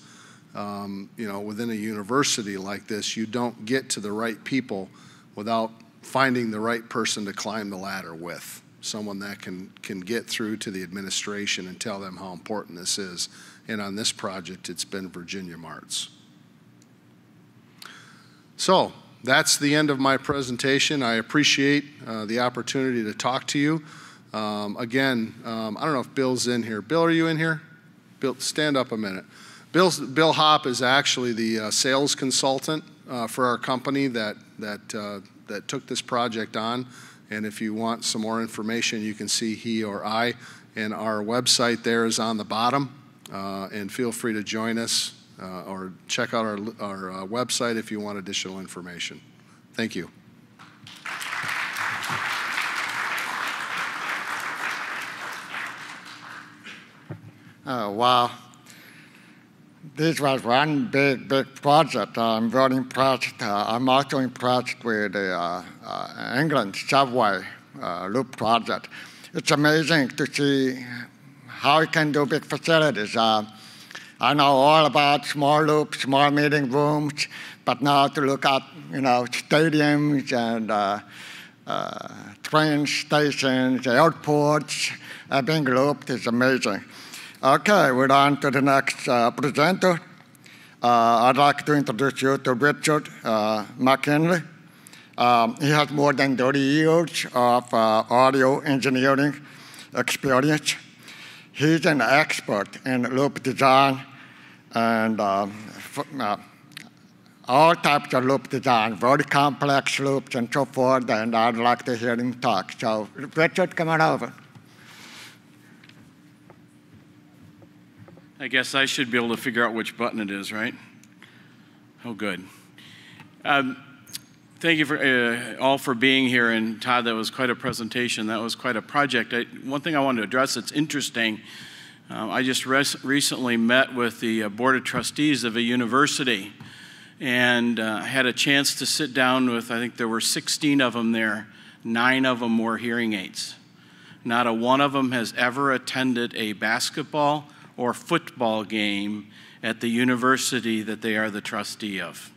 you know, within a university like this, you don't get to the right people without finding the right person to climb the ladder with. Someone that can get through to the administration and tell them how important this is. And on this project, it's been Virginia Martz. So that's the end of my presentation. I appreciate the opportunity to talk to you. Again, I don't know if Bill's in here. Bill, are you in here? Bill, stand up a minute. Bill Hopp is actually the sales consultant for our company that took this project on. And if you want some more information, you can see he or I. And our website there is on the bottom. And feel free to join us or check out our website if you want additional information. Thank you. Wow. This was one big project. I'm very impressed. I'm also impressed with the England subway loop project. It's amazing to see how it can do big facilities. I know all about small loops, small meeting rooms, but now to look at stadiums and train stations, airports being looped is amazing. Okay, we're on to the next presenter. I'd like to introduce you to Richard McKinley. He has more than 30 years of audio engineering experience. He's an expert in loop design and all types of loop design, very complex loops and so forth, and I'd like to hear him talk. So, Richard, come on over. I guess I should be able to figure out which button it is, right? Oh, good. Thank you for all for being here, and Todd, that was quite a presentation. That was quite a project. One thing I wanted to address that's interesting, I just recently met with the Board of Trustees of a university and had a chance to sit down with, I think there were 16 of them there. 9 of them were hearing aids. Not a one of them has ever attended a basketball or football game at the university that they are the trustee of.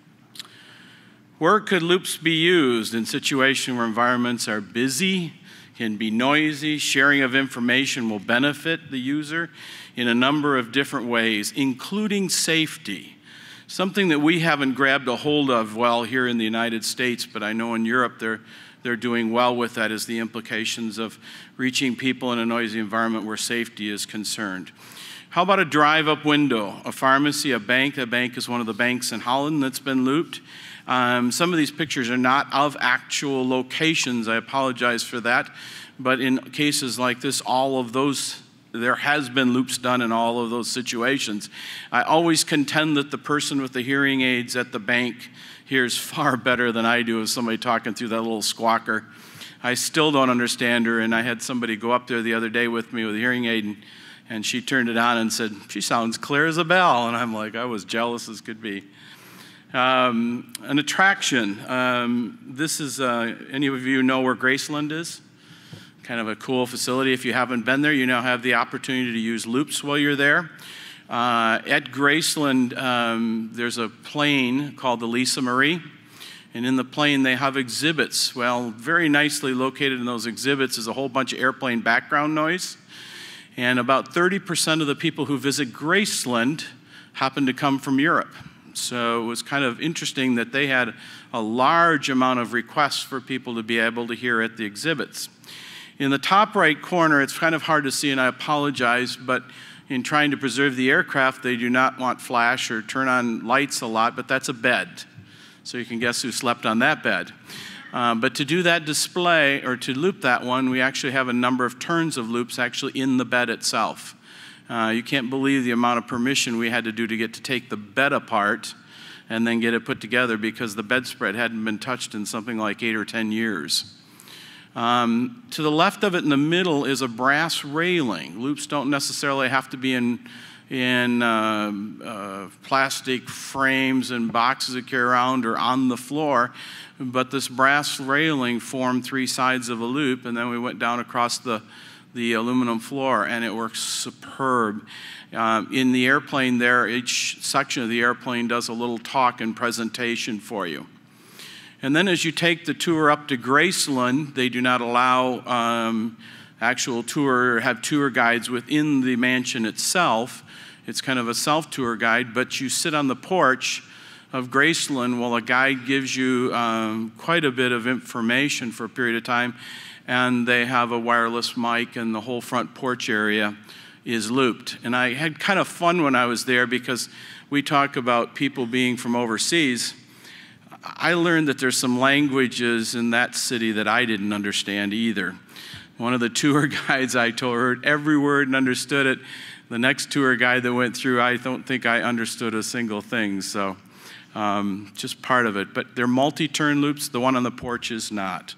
Where could loops be used in situations where environments are busy, can be noisy? Sharing of information will benefit the user in a number of different ways, including safety. Something that we haven't grabbed a hold of well here in the United States, but I know in Europe they're doing well with that, is the implications of reaching people in a noisy environment where safety is concerned. How about a drive-up window? A pharmacy, a bank. A bank is one of the banks in Holland that's been looped. Some of these pictures are not of actual locations. I apologize for that. But in cases like this, all of those, there has been loops done in all of those situations. I always contend that the person with the hearing aids at the bank hears far better than I do as somebody talking through that little squawker. I still don't understand her, and I had somebody go up there the other day with me with a hearing aid, and she turned it on and said, "She sounds clear as a bell." And I'm like, I was jealous as could be. An attraction. This is, any of you know where Graceland is? Kind of a cool facility. If you haven't been there, you now have the opportunity to use loops while you're there. At Graceland, there's a plane called the Lisa Marie. And in the plane, they have exhibits. Well, very nicely located in those exhibits is a whole bunch of airplane background noise. And about 30% of the people who visit Graceland happen to come from Europe. So it was kind of interesting that they had a large amount of requests for people to be able to hear at the exhibits. In the top right corner, it's kind of hard to see, and I apologize, but in trying to preserve the aircraft, they do not want flash or turn on lights a lot, but that's a bed. So you can guess who slept on that bed. But to do that display, or to loop that one, we actually have a number of turns of loops actually in the bed itself. You can't believe the amount of permission we had to do to get to take the bed apart and then get it put together, because the bedspread hadn't been touched in something like 8 or 10 years. To the left of it in the middle is a brass railing. Loops don't necessarily have to be in plastic frames and boxes that carry around or on the floor, but this brass railing formed 3 sides of a loop, and then we went down across the aluminum floor, and it works superb. In the airplane there, each section of the airplane does a little talk and presentation for you. And then as you take the tour up to Graceland, they do not allow actual tour, have tour guides within the mansion itself. It's kind of a self-tour guide, but you sit on the porch of Graceland while a guide gives you quite a bit of information for a period of time. and they have a wireless mic, and the whole front porch area is looped. And I had kind of fun when I was there because we talk about people being from overseas. I learned that there's some languages in that city that I didn't understand either. One of the tour guides I told heard every word and understood it. The next tour guide that went through, I don't think I understood a single thing. So just part of it. But they're multi-turn loops. The one on the porch is not.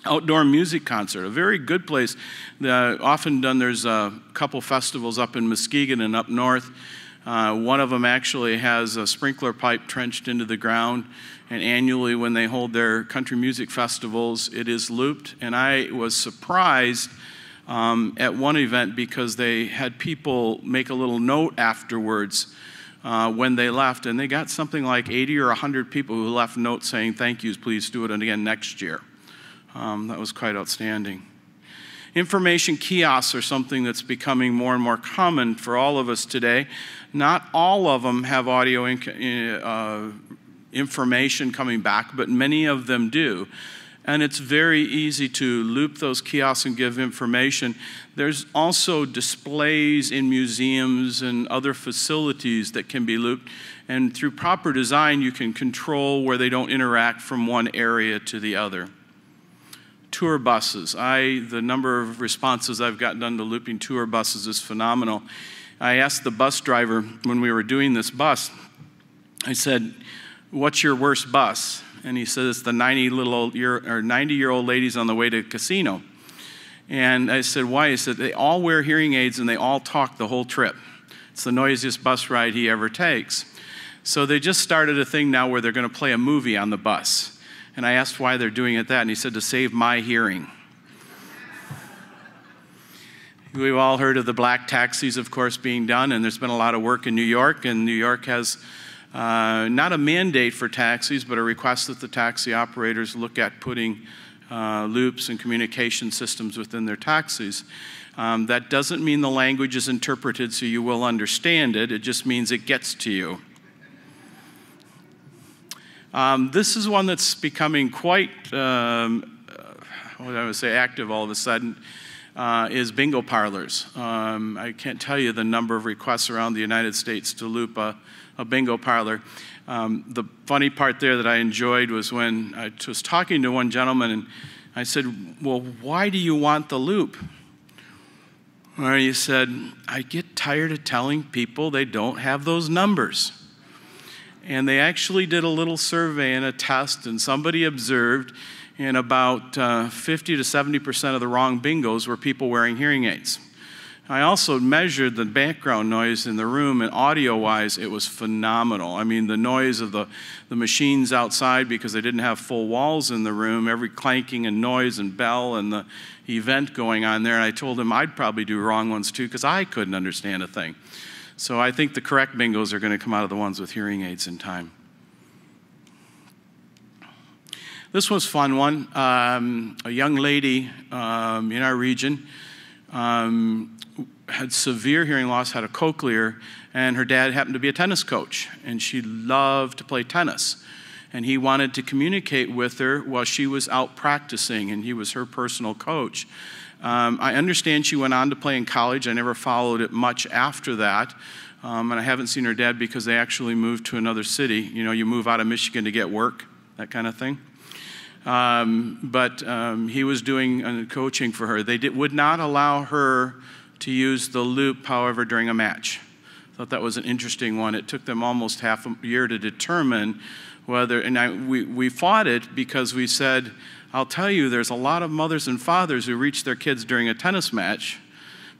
Outdoor music concert, a very good place. Often done, there's a couple festivals up in Muskegon and up north. One of them actually has a sprinkler pipe trenched into the ground, and annually when they hold their country music festivals, it is looped. And I was surprised at one event because they had people make a little note afterwards when they left, and they got something like 80 or 100 people who left notes saying, "Thank yous, please do it again next year." That was quite outstanding. Information kiosks are something that's becoming more and more common for all of us today. Not all of them have audio information coming back, but many of them do. And it's very easy to loop those kiosks and give information. There's also displays in museums and other facilities that can be looped. And through proper design, you can control where they don't interact from one area to the other. Tour buses. The number of responses I've gotten done to looping tour buses is phenomenal. I asked the bus driver when we were doing this bus, I said, "What's your worst bus?" And he said, "It's the 90-year-old ladies on the way to a casino." And I said, "Why?" He said, "They all wear hearing aids and they all talk the whole trip. It's the noisiest bus ride he ever takes." So they just started a thing now where they're going to play a movie on the bus. And I asked why they're doing it that, and he said, "To save my hearing." We've all heard of the black taxis, of course, being done, and there's been a lot of work in New York, and New York has not a mandate for taxis, but a request that the taxi operators look at putting loops and communication systems within their taxis. That doesn't mean the language is interpreted so you will understand it. It just means it gets to you. This is one that's becoming quite, active all of a sudden, is bingo parlors. I can't tell you the number of requests around the United States to loop a bingo parlor. The funny part there that I enjoyed was when I was talking to one gentleman and I said, "Well, why do you want the loop?" Or he said, "I get tired of telling people they don't have those numbers." And they actually did a little survey and a test, and somebody observed in about 50 to 70% of the wrong bingos were people wearing hearing aids. I also measured the background noise in the room, and audio-wise, it was phenomenal. I mean, the noise of the machines outside, because they didn't have full walls in the room, every clanking and noise and bell and the event going on there. And I told him I'd probably do wrong ones too, because I couldn't understand a thing. So I think the correct bingos are going to come out of the ones with hearing aids in time. This was a fun one. A young lady in our region had severe hearing loss, had a cochlear, and her dad happened to be a tennis coach, and she loved to play tennis. And he wanted to communicate with her while she was out practicing, and he was her personal coach. I understand she went on to play in college. I never followed it much after that. And I haven't seen her dad because they actually moved to another city. You know, you move out of Michigan to get work, that kind of thing. But he was doing coaching for her. They would not allow her to use the loop, however, during a match. I thought that was an interesting one. It took them almost half a year to determine whether, and we fought it because we said, I'll tell you, there's a lot of mothers and fathers who reach their kids during a tennis match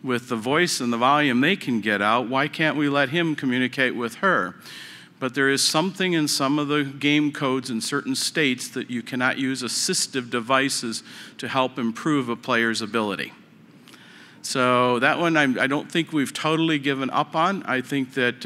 with the voice and the volume they can get out. Why can't we let him communicate with her? But there is something in some of the game codes in certain states that you cannot use assistive devices to help improve a player's ability. So that one I don't think we've totally given up on. I think that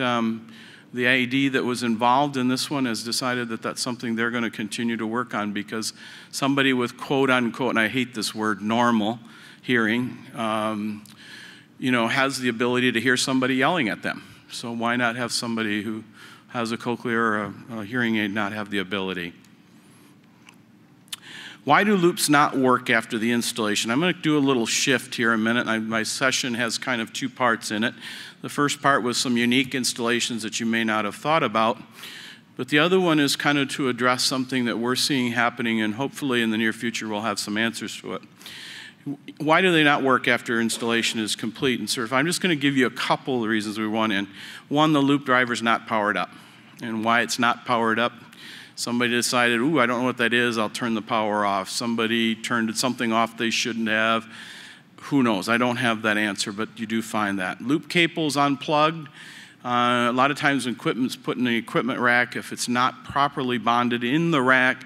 the AD that was involved in this one has decided that that's something they're going to continue to work on, because somebody with quote unquote, and I hate this word, normal hearing, has the ability to hear somebody yelling at them. So why not have somebody who has a cochlear or a hearing aid not have the ability? Why do loops not work after the installation? I'm going to do a little shift here in a minute. My session has kind of two parts in it. The first part was some unique installations that you may not have thought about. But the other one is kind of to address something that we're seeing happening, and hopefully in the near future we'll have some answers to it. Why do they not work after installation is complete and certified? I'm just going to give you a couple of reasons we want in. One, the loop driver's not powered up. And why it's not powered up, somebody decided, ooh, I don't know what that is, I'll turn the power off. Somebody turned something off they shouldn't have. Who knows? I don't have that answer, but you do find that. Loop cable's unplugged. A lot of times when equipment's put in the equipment rack, if it's not properly bonded in the rack,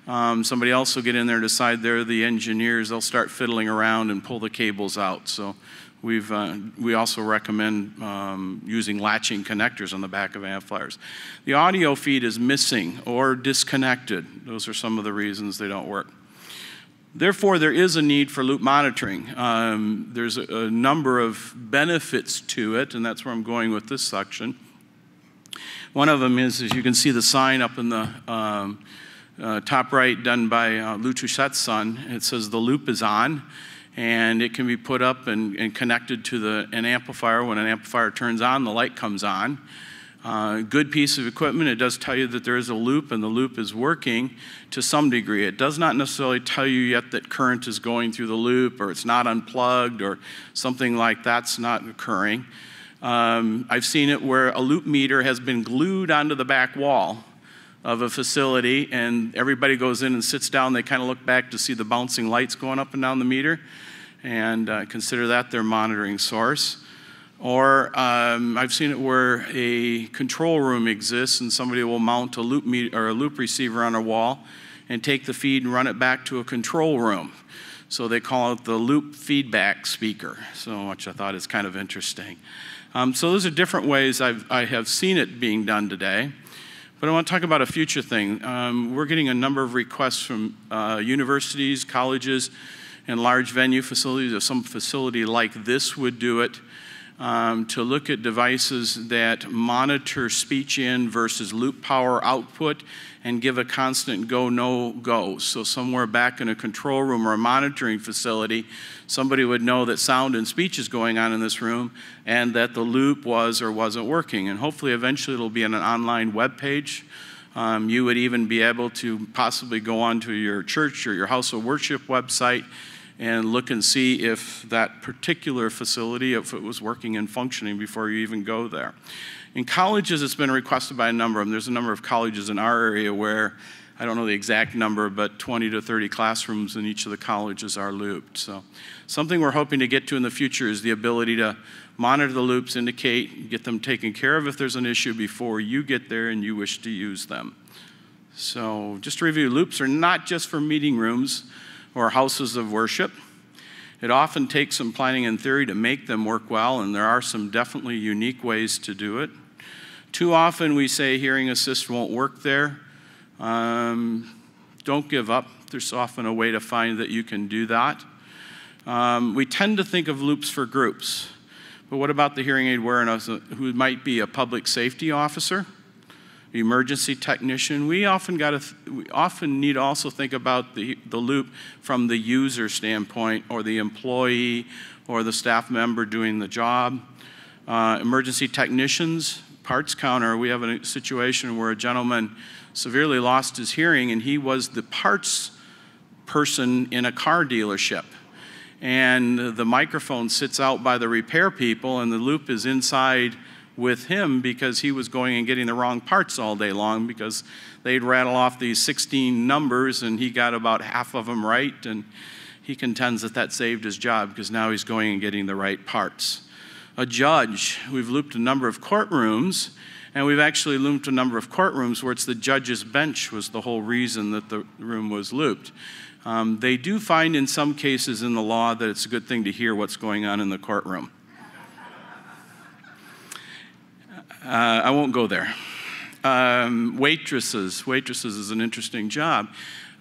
somebody else will get in there and decide they're the engineers. They'll start fiddling around and pull the cables out. So we also recommend using latching connectors on the back of amplifiers. The audio feed is missing or disconnected. Those are some of the reasons they don't work. Therefore, there is a need for loop monitoring. There's a number of benefits to it, and that's where I'm going with this section. One of them is, as you can see the sign up in the top right done by Lou Touchette's son. It says the loop is on, and it can be put up and connected to an amplifier. When an amplifier turns on, the light comes on. Good piece of equipment. It does tell you that there is a loop and the loop is working to some degree. It does not necessarily tell you yet that current is going through the loop or it's not unplugged or something like that's not occurring. I've seen it where a loop meter has been glued onto the back wall of a facility and everybody goes in and sits down. They kind of look back to see the bouncing lights going up and down the meter and consider that their monitoring source. Or I've seen it where a control room exists and somebody will mount a loop meter or a loop receiver on a wall and take the feed and run it back to a control room. So they call it the loop feedback speaker, so which I thought is kind of interesting. So those are different ways I have seen it being done today. But I want to talk about a future thing. We're getting a number of requests from universities, colleges, and large venue facilities. If some facility like this would do it, to look at devices that monitor speech in versus loop power output and give a constant go, no, go. So somewhere back in a control room or a monitoring facility, somebody would know that sound and speech is going on in this room and that the loop was or wasn't working. And hopefully eventually it'll be on an online web page. You would even be able to possibly go onto your church or your house of worship website and look and see if that particular facility, if it was working and functioning before you even go there. In colleges, it's been requested by a number of them. There's a number of colleges in our area where, I don't know the exact number, but 20 to 30 classrooms in each of the colleges are looped. So something we're hoping to get to in the future is the ability to monitor the loops, indicate, get them taken care of if there's an issue before you get there and you wish to use them. So just to review, loops are not just for meeting rooms or houses of worship. It often takes some planning and theory to make them work well, and there are some definitely unique ways to do it. Too often we say hearing assist won't work there. Don't give up. There's often a way to find that you can do that. We tend to think of loops for groups, but what about the hearing aid wearer who might be a public safety officer, emergency technician? We often need to also think about the loop from the user standpoint or the employee or the staff member doing the job. Emergency technicians, parts counter. We have a situation where a gentleman severely lost his hearing and he was the parts person in a car dealership. And the microphone sits out by the repair people and the loop is inside with him because he was going and getting the wrong parts all day long because they'd rattle off these 16 numbers and he got about half of them right, and he contends that saved his job because now he's going and getting the right parts. A judge, we've looped a number of courtrooms, and we've actually looped a number of courtrooms where it's the judge's bench was the whole reason that the room was looped. They do find in some cases in the law that it's a good thing to hear what's going on in the courtroom. I won't go there. Waitresses is an interesting job.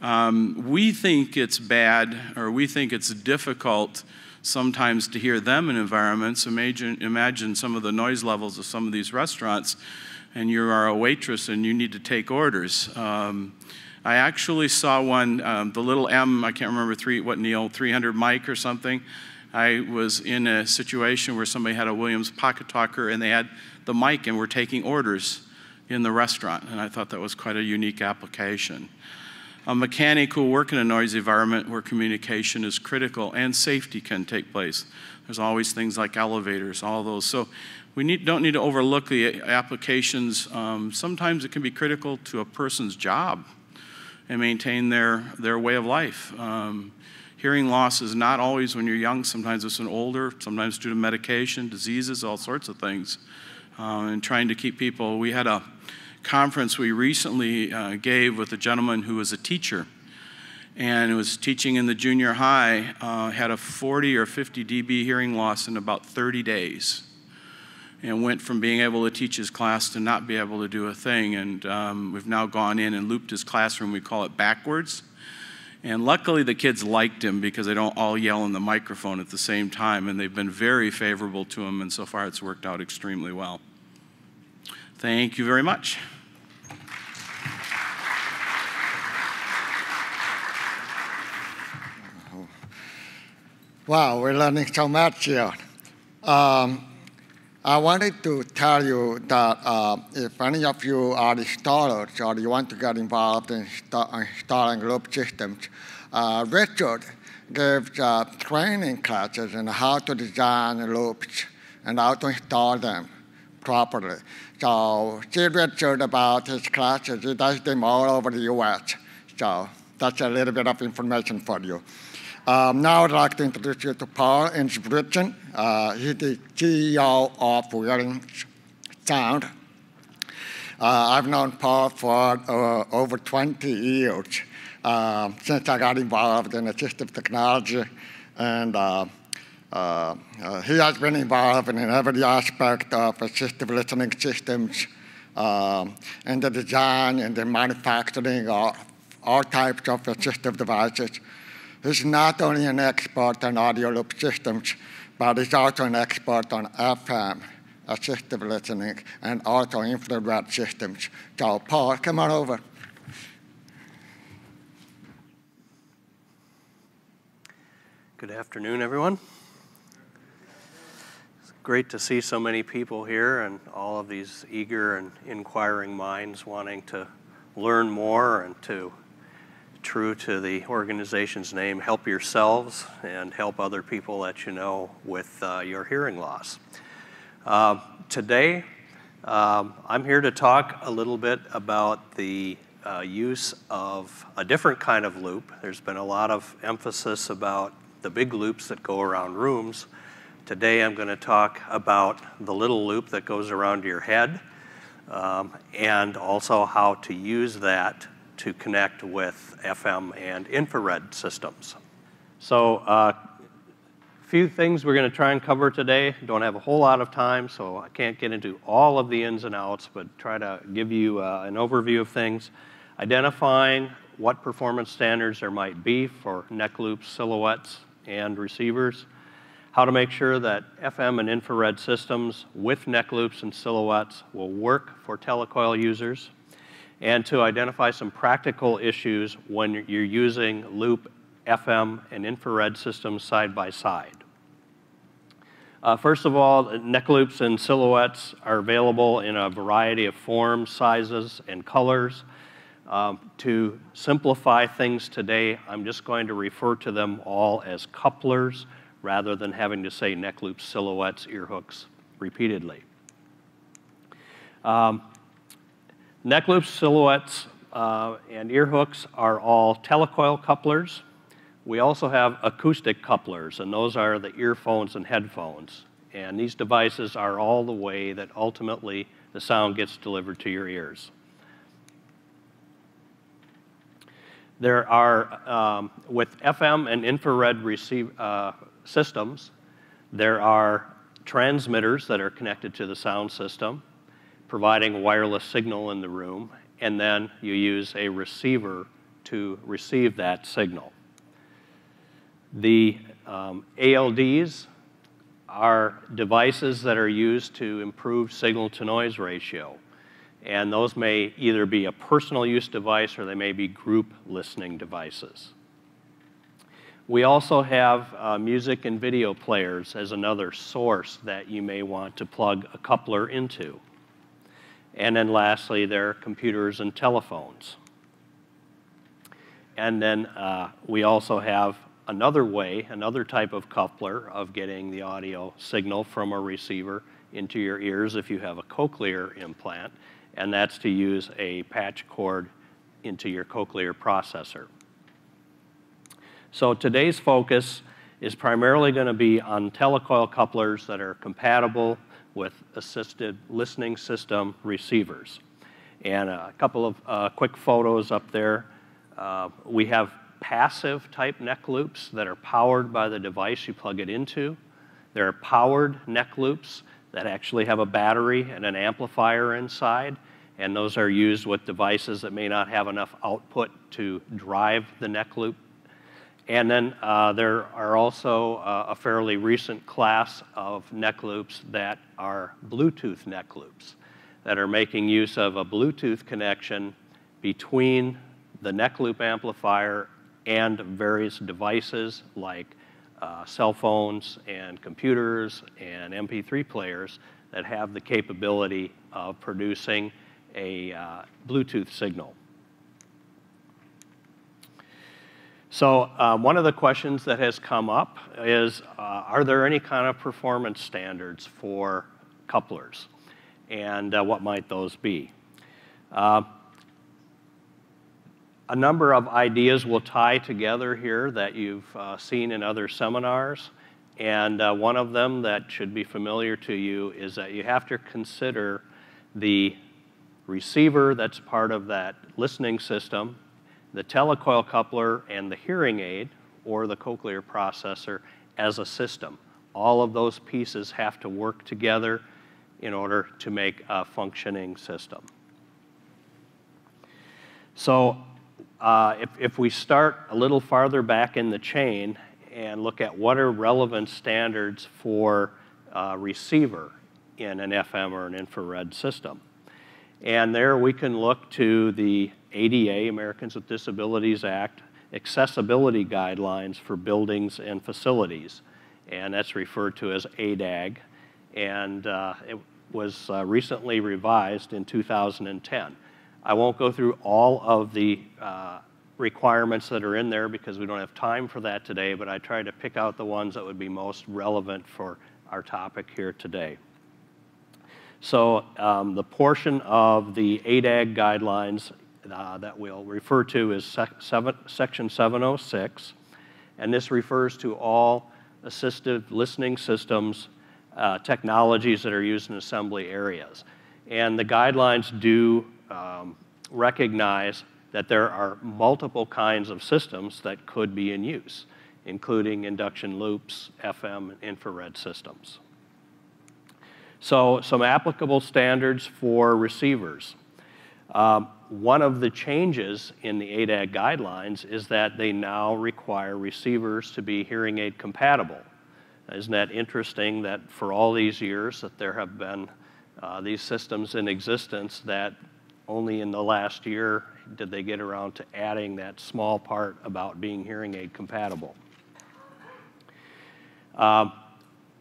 We think it's bad, or we think it's difficult sometimes to hear them in environments. Imagine some of the noise levels of some of these restaurants, and you are a waitress and you need to take orders. I actually saw one, the little M, I can't remember 300 mic or something. I was in a situation where somebody had a Williams Pocket Talker and they had the mic and were taking orders in the restaurant, and I thought that was quite a unique application. A mechanic who will work in a noisy environment where communication is critical and safety can take place. There's always things like elevators, all those. So we don't need to overlook the applications. Sometimes it can be critical to a person's job and maintain their way of life. Hearing loss is not always when you're young. Sometimes it's when older, sometimes due to medication, diseases, all sorts of things. And trying to keep people, we had a conference we recently gave with a gentleman who was a teacher and was teaching in the junior high, had a 40 or 50 dB hearing loss in about 30 days and went from being able to teach his class to not be able to do a thing. And we've now gone in and looped his classroom, we call it backwards. And luckily the kids liked him because they don't all yell in the microphone at the same time, and they've been very favorable to him, and so far it's worked out extremely well. Thank you very much. Wow, we're learning so much here. I wanted to tell you that if any of you are installers or you want to get involved in installing loop systems, Richard gives training classes on how to design loops and how to install them properly. So see Richard about his classes. He does them all over the US. So that's a little bit of information for you. Now I'd like to introduce you to Paul Ingebrigtsen. He's the CEO of Wearing Sound. I've known Paul for over 20 years since I got involved in assistive technology, and he has been involved in every aspect of assistive listening systems, and the design and the manufacturing of all types of assistive devices. He's not only an expert on audio loop systems, but he's also an expert on FM, assistive listening, and also infrared systems. So, Paul, come on over. Good afternoon, everyone. It's great to see so many people here and all of these eager and inquiring minds wanting to learn more and to, true to the organization's name, help yourselves and help other people that you know with your hearing loss. Today, I'm here to talk a little bit about the use of a different kind of loop. There's been a lot of emphasis about the big loops that go around rooms. Today I'm going to talk about the little loop that goes around your head, and also how to use that to connect with FM and infrared systems. So a few things we're going to try and cover today. Don't have a whole lot of time, so I can't get into all of the ins and outs, but try to give you an overview of things. Identifying what performance standards there might be for neck loops, silhouettes, and receivers. How to make sure that FM and infrared systems with neck loops and silhouettes will work for telecoil users, and to identify some practical issues when you're using loop, FM, and infrared systems side by side. First of all, neck loops and silhouettes are available in a variety of forms, sizes, and colors. To simplify things today, I'm just going to refer to them all as couplers rather than having to say neck loops, silhouettes, ear hooks repeatedly. Neck loops, silhouettes, and ear hooks are all telecoil couplers. We also have acoustic couplers, and those are the earphones and headphones. And these devices are all the way that ultimately the sound gets delivered to your ears. There are, with FM and infrared systems, there are transmitters that are connected to the sound system, providing a wireless signal in the room, and then you use a receiver to receive that signal. The ALDs are devices that are used to improve signal-to-noise ratio. And those may either be a personal use device or they may be group listening devices. We also have music and video players as another source that you may want to plug a coupler into. And then lastly, there are computers and telephones. And then we also have another way, another type of coupler of getting the audio signal from a receiver into your ears if you have a cochlear implant, and that's to use a patch cord into your cochlear processor. So today's focus is primarily going to be on telecoil couplers that are compatible with assisted listening system receivers. And a couple of quick photos up there. We have passive type neck loops that are powered by the device you plug it into. There are powered neck loops that actually have a battery and an amplifier inside, and those are used with devices that may not have enough output to drive the neck loop. And then there are also a fairly recent class of neck loops that are Bluetooth neck loops that are making use of a Bluetooth connection between the neck loop amplifier and various devices like cell phones and computers and MP3 players that have the capability of producing a Bluetooth signal. So one of the questions that has come up is, are there any kind of performance standards for couplers? And what might those be? A number of ideas will tie together here that you've seen in other seminars. And one of them that should be familiar to you is that you have to consider the receiver that's part of that listening system, the telecoil coupler, and the hearing aid, or the cochlear processor, as a system. All of those pieces have to work together in order to make a functioning system. So if we start a little farther back in the chain and look at what are relevant standards for receiver in an FM or an infrared system. And there we can look to the ADA, Americans with Disabilities Act, accessibility guidelines for buildings and facilities. And that's referred to as ADAG. And it was recently revised in 2010. I won't go through all of the requirements that are in there because we don't have time for that today, but I tried to pick out the ones that would be most relevant for our topic here today. So the portion of the ADAG guidelines that we'll refer to is Section 706, and this refers to all assistive listening systems technologies that are used in assembly areas. And the guidelines do recognize that there are multiple kinds of systems that could be in use, including induction loops, FM, and infrared systems. So some applicable standards for receivers. One of the changes in the ADAG guidelines is that they now require receivers to be hearing aid compatible. Isn't that interesting that for all these years that there have been these systems in existence that only in the last year did they get around to adding that small part about being hearing aid compatible.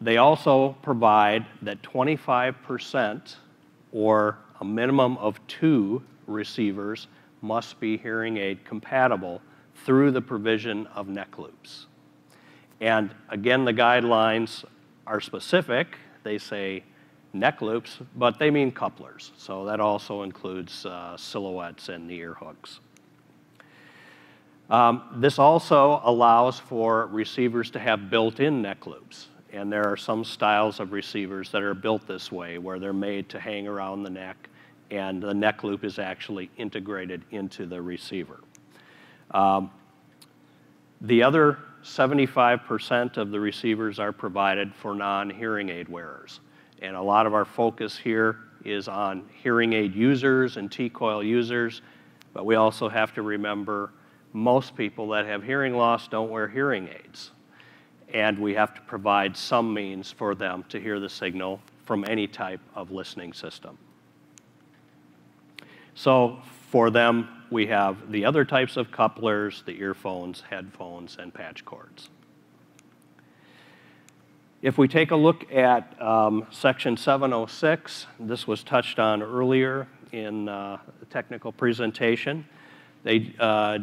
They also provide that 25% or a minimum of 2 receivers must be hearing aid compatible through the provision of neck loops. And again, the guidelines are specific. They say neck loops, but they mean couplers. So that also includes silhouettes and the ear hooks. This also allows for receivers to have built-in neck loops. And there are some styles of receivers that are built this way, where they're made to hang around the neck, and the neck loop is actually integrated into the receiver. The other 75% of the receivers are provided for non-hearing aid wearers. And a lot of our focus here is on hearing aid users and T-coil users, but we also have to remember most people that have hearing loss don't wear hearing aids. And we have to provide some means for them to hear the signal from any type of listening system. So for them, we have the other types of couplers, the earphones, headphones, and patch cords. If we take a look at Section 706, this was touched on earlier in the technical presentation. They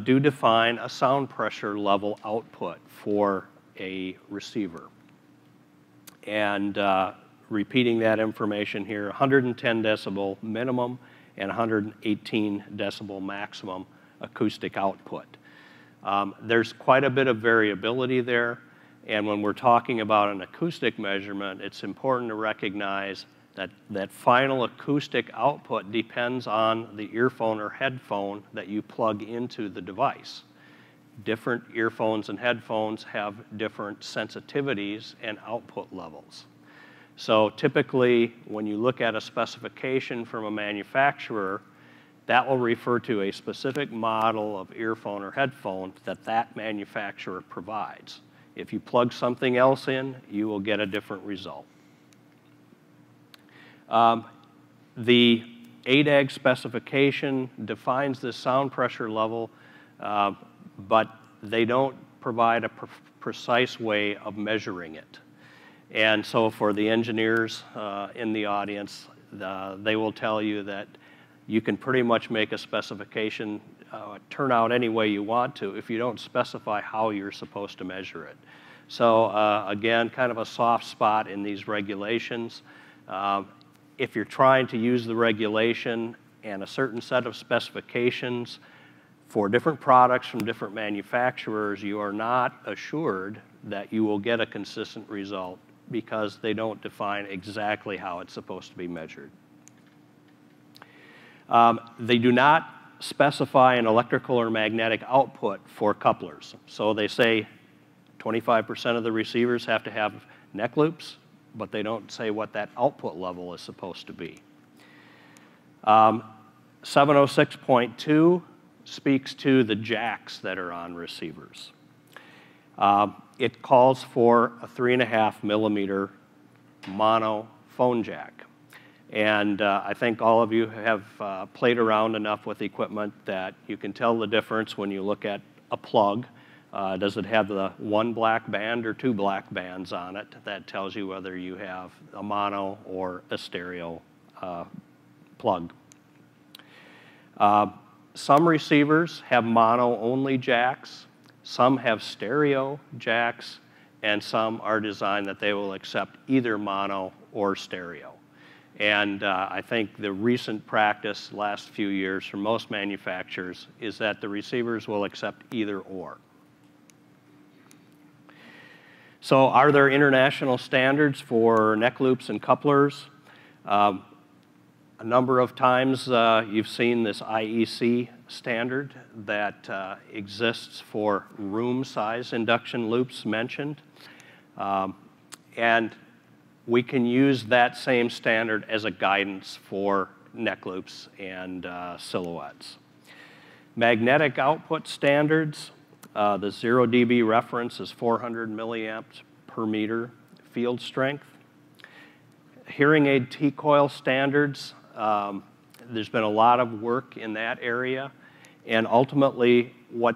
do define a sound pressure level output for a receiver. And repeating that information here, 110 decibel minimum and 118 decibel maximum acoustic output. There's quite a bit of variability there, and when we're talking about an acoustic measurement, it's important to recognize that that final acoustic output depends on the earphone or headphone that you plug into the device. Different earphones and headphones have different sensitivities and output levels. So typically, when you look at a specification from a manufacturer, that will refer to a specific model of earphone or headphone that that manufacturer provides. If you plug something else in, you will get a different result. The ADAG specification defines this sound pressure level, but they don't provide a precise way of measuring it. And so for the engineers in the audience, they will tell you that you can pretty much make a specification turn out any way you want to if you don't specify how you're supposed to measure it. So again, kind of a soft spot in these regulations. If you're trying to use the regulation and a certain set of specifications for different products from different manufacturers, you are not assured that you will get a consistent result because they don't define exactly how it's supposed to be measured. They do not specify an electrical or magnetic output for couplers. So they say 25% of the receivers have to have neck loops, but they don't say what that output level is supposed to be. 706.2 speaks to the jacks that are on receivers. It calls for a 3.5 millimeter mono phone jack. And I think all of you have played around enough with equipment that you can tell the difference when you look at a plug. Does it have the one black band or two black bands on it? That tells you whether you have a mono or a stereo plug. Some receivers have mono-only jacks, some have stereo jacks, and some are designed that they will accept either mono or stereo. And I think the recent practice last few years for most manufacturers is that the receivers will accept either or. So are there international standards for neck loops and couplers? A number of times you've seen this IEC standard that exists for room size induction loops mentioned. And we can use that same standard as a guidance for neck loops and silhouettes. Magnetic output standards, the 0 dB reference is 400 milliamps per meter field strength. Hearing aid T-coil standards, there's been a lot of work in that area, and ultimately what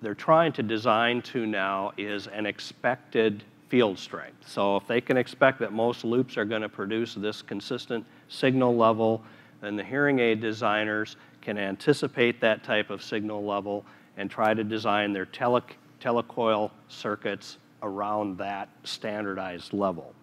they're trying to design to now is an expected field strength. So if they can expect that most loops are going to produce this consistent signal level, then the hearing aid designers can anticipate that type of signal level and try to design their telecoil circuits around that standardized level.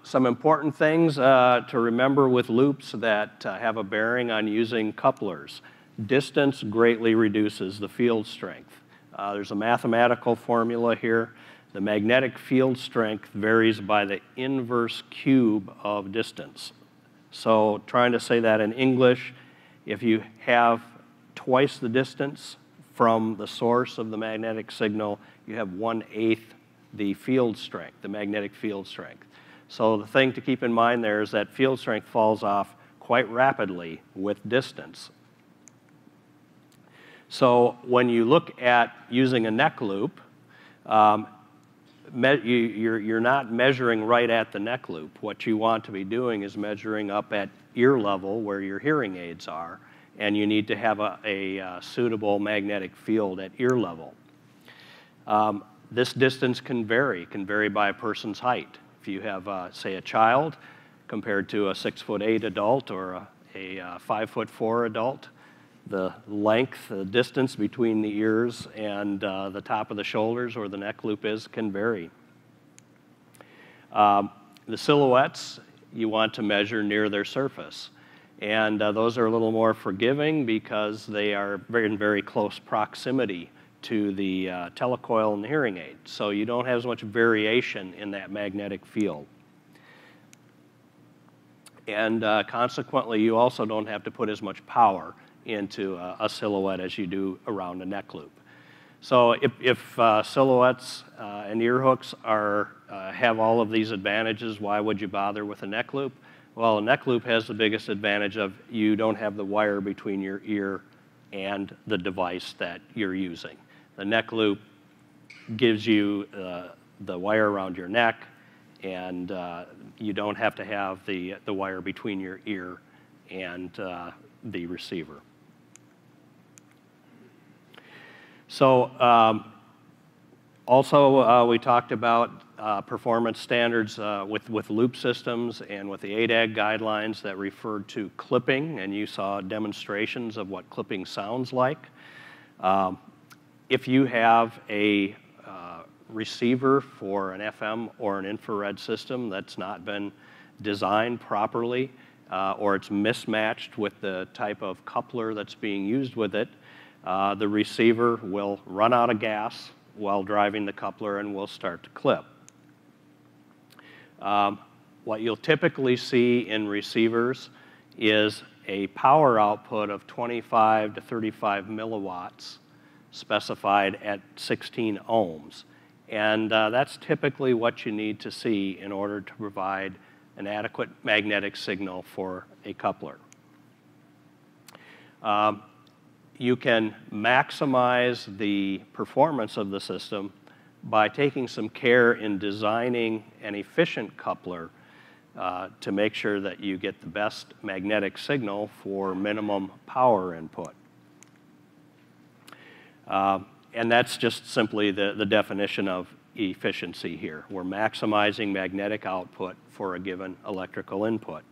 Some important things to remember with loops that have a bearing on using couplers. Distance greatly reduces the field strength. There's a mathematical formula here. The magnetic field strength varies by the inverse cube of distance. So trying to say that in English, if you have twice the distance from the source of the magnetic signal, you have 1/8 the field strength, the magnetic field strength. So the thing to keep in mind there is that field strength falls off quite rapidly with distance. So when you look at using a neck loop, you're not measuring right at the neck loop. What you want to be doing is measuring up at ear level where your hearing aids are, and you need to have a suitable magnetic field at ear level. This distance can vary by a person's height. If you have, say, a child compared to a 6'8" adult or a 5'4" adult, the length, the distance between the ears and the top of the shoulders where the neck loop is can vary. The silhouettes you want to measure near their surface. And those are a little more forgiving because they are in very close proximity to the telecoil and the hearing aid. So you don't have as much variation in that magnetic field. And consequently, you also don't have to put as much power into a silhouette as you do around a neck loop. So if silhouettes and ear hooks have all of these advantages, why would you bother with a neck loop? Well, a neck loop has the biggest advantage of you don't have the wire between your ear and the device that you're using. The neck loop gives you the wire around your neck, and you don't have to have the wire between your ear and the receiver. So also we talked about performance standards with loop systems and with the ADAG guidelines that referred to clipping, and you saw demonstrations of what clipping sounds like. If you have a receiver for an FM or an infrared system that's not been designed properly, or it's mismatched with the type of coupler that's being used with it, the receiver will run out of gas while driving the coupler and will start to clip. What you'll typically see in receivers is a power output of 25 to 35 milliwatts specified at 16 ohms. And that's typically what you need to see in order to provide an adequate magnetic signal for a coupler. You can maximize the performance of the system by taking some care in designing an efficient coupler to make sure that you get the best magnetic signal for minimum power input. And that's just simply the definition of efficiency here. We're maximizing magnetic output for a given electrical input.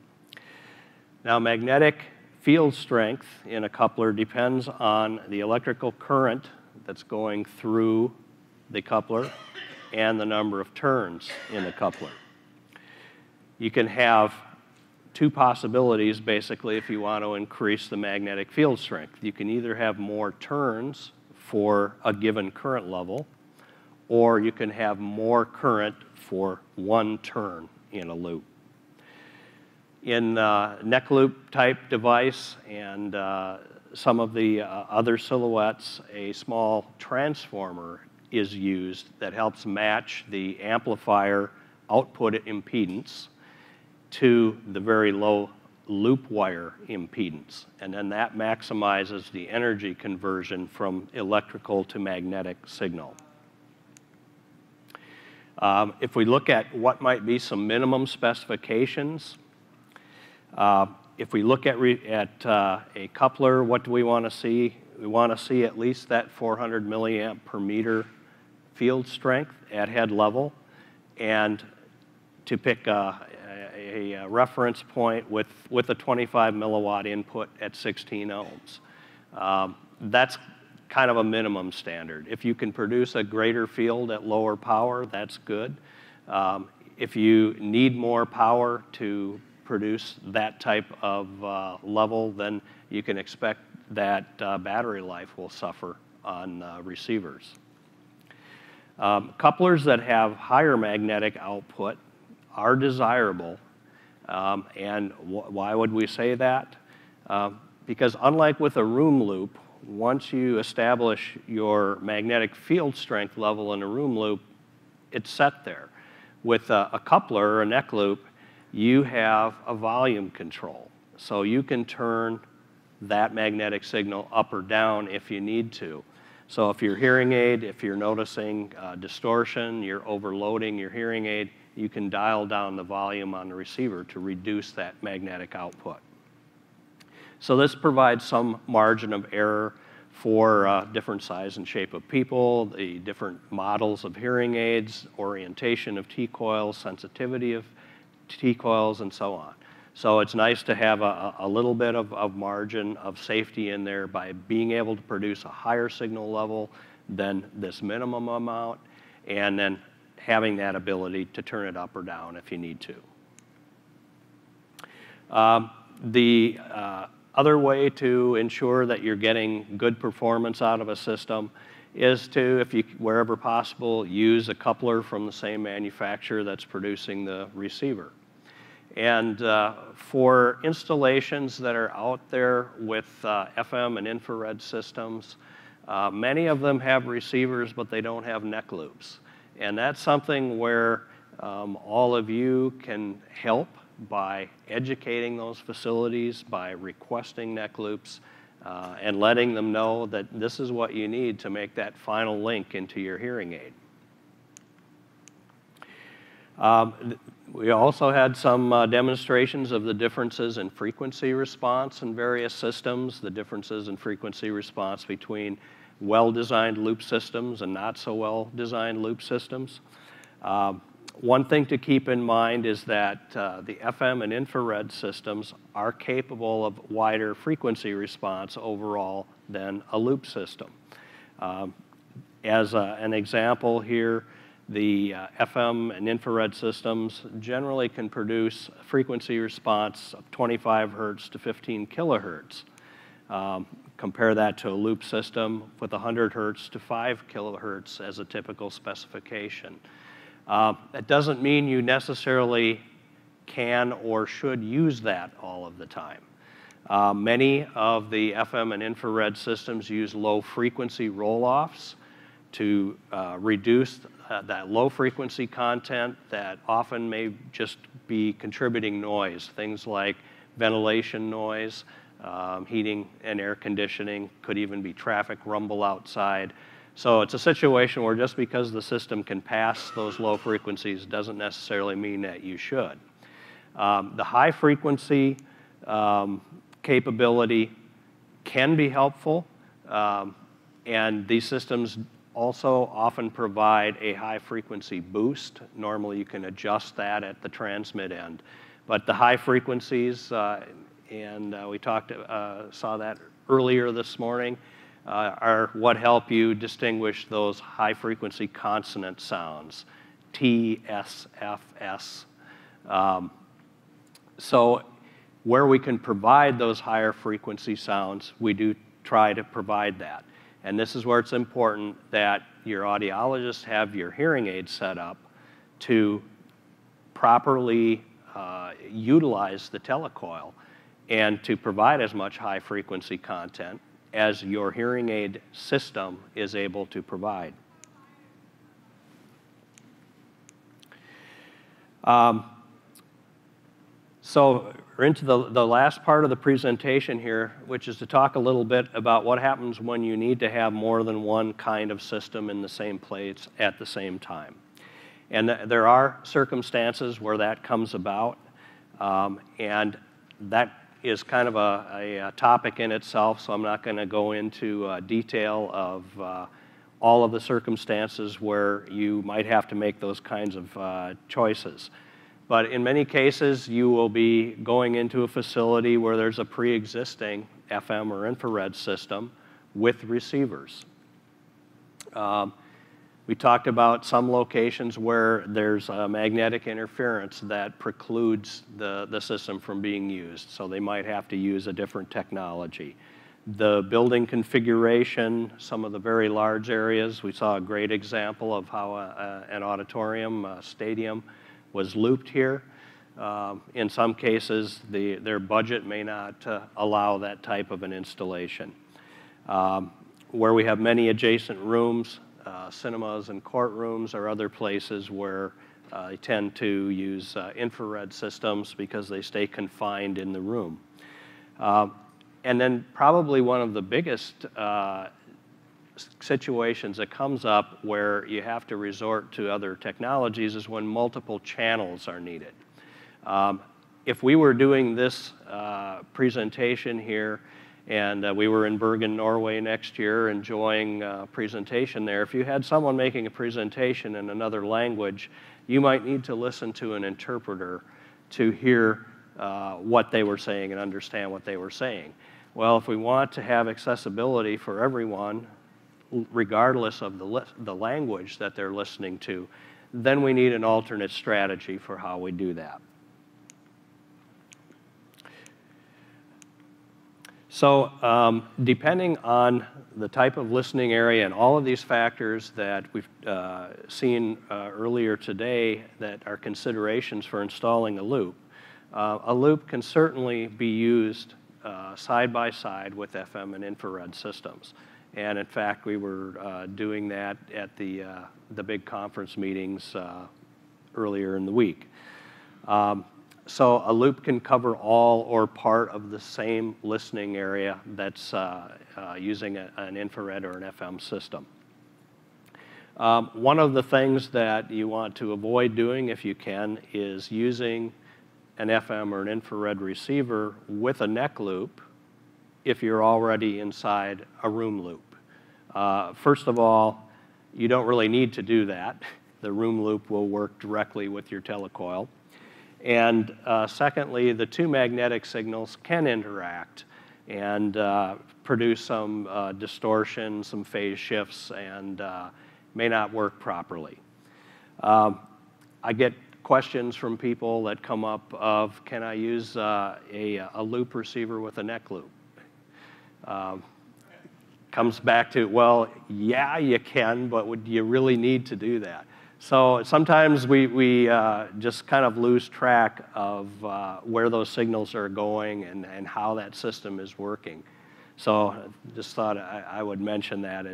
Now, magnetic field strength in a coupler depends on the electrical current that's going through the coupler and the number of turns in the coupler. You can have two possibilities, basically, if you want to increase the magnetic field strength. You can either have more turns for a given current level, or you can have more current for one turn in a loop. In neck loop type device and some of the other silhouettes, a small transformer is used that helps match the amplifier output impedance to the very low loop wire impedance. And then that maximizes the energy conversion from electrical to magnetic signal. If we look at what might be some minimum specifications, if we look at a coupler, what do we want to see? We want to see at least that 400 milliamp per meter field strength at head level. And to pick a reference point with a 25 milliwatt input at 16 ohms. That's kind of a minimum standard. If you can produce a greater field at lower power, that's good. If you need more power to produce that type of level, then you can expect that battery life will suffer on receivers. Couplers that have higher magnetic output are desirable. And why would we say that? Because unlike with a room loop, once you establish your magnetic field strength level in a room loop, it's set there. With a coupler or a neck loop, you have a volume control. So you can turn that magnetic signal up or down if you need to. So if your hearing aid, if you're noticing distortion, you're overloading your hearing aid, you can dial down the volume on the receiver to reduce that magnetic output. So this provides some margin of error for different size and shape of people, the different models of hearing aids, orientation of T-coils, sensitivity of T-coils, and so on. So it's nice to have a little bit of margin of safety in there by being able to produce a higher signal level than this minimum amount, and then having that ability to turn it up or down if you need to. The other way to ensure that you're getting good performance out of a system is to, if you, wherever possible, use a coupler from the same manufacturer that's producing the receiver. And for installations that are out there with FM and infrared systems, many of them have receivers, but they don't have neck loops. And that's something where all of you can help by educating those facilities, by requesting neck loops, and letting them know that this is what you need to make that final link into your hearing aid. We also had some demonstrations of the differences in frequency response in various systems, the differences in frequency response between well-designed loop systems and not so well-designed loop systems. One thing to keep in mind is that the FM and infrared systems are capable of wider frequency response overall than a loop system. As an example here, the FM and infrared systems generally can produce a frequency response of 25 hertz to 15 kilohertz. Compare that to a loop system with 100 hertz to 5 kilohertz as a typical specification. That doesn't mean you necessarily can or should use that all of the time. Many of the FM and infrared systems use low frequency roll-offs to reduce that low frequency content that often may just be contributing noise, things like ventilation noise, heating and air conditioning, could even be traffic rumble outside. So it's a situation where just because the system can pass those low frequencies doesn't necessarily mean that you should. The high frequency capability can be helpful, and these systems also often provide a high frequency boost. Normally you can adjust that at the transmit end. But the high frequencies, and we saw that earlier this morning, are what help you distinguish those high frequency consonant sounds, T, S, F, S. So where we can provide those higher frequency sounds, we do try to provide that. And this is where it's important that your audiologists have your hearing aid set up to properly utilize the telecoil and to provide as much high frequency content as your hearing aid system is able to provide. So we're into the last part of the presentation here, which is to talk a little bit about what happens when you need to have more than one kind of system in the same place at the same time. And there are circumstances where that comes about, and that is kind of a topic in itself, so I'm not going to go into detail of all of the circumstances where you might have to make those kinds of choices. But in many cases, you will be going into a facility where there's a pre-existing FM or infrared system with receivers. We talked about some locations where there's magnetic interference that precludes the system from being used, so they might have to use a different technology. The building configuration, some of the very large areas, we saw a great example of how an auditorium, a stadium, was looped here. In some cases, their budget may not allow that type of an installation. Where we have many adjacent rooms, cinemas and courtrooms are other places where they tend to use infrared systems because they stay confined in the room. And then probably one of the biggest situations that comes up where you have to resort to other technologies is when multiple channels are needed. If we were doing this presentation here and we were in Bergen, Norway next year enjoying a presentation there, if you had someone making a presentation in another language, you might need to listen to an interpreter to hear what they were saying and understand what they were saying. Well, if we want to have accessibility for everyone, regardless of the language that they're listening to, then we need an alternate strategy for how we do that. So depending on the type of listening area and all of these factors that we've seen earlier today that are considerations for installing a loop can certainly be used side by side with FM and infrared systems. And in fact, we were doing that at the big conference meetings earlier in the week. So a loop can cover all or part of the same listening area that's using an infrared or an FM system. One of the things that you want to avoid doing, if you can, is using an FM or an infrared receiver with a neck loop if you're already inside a room loop. First of all, you don't really need to do that. The room loop will work directly with your telecoil. And secondly, the two magnetic signals can interact and produce some distortion, some phase shifts, and may not work properly. I get questions from people that come up of, can I use a loop receiver with a neck loop? Comes back to, well, yeah, you can, but would you really need to do that? So sometimes we just kind of lose track of where those signals are going and how that system is working. So just thought I would mention that.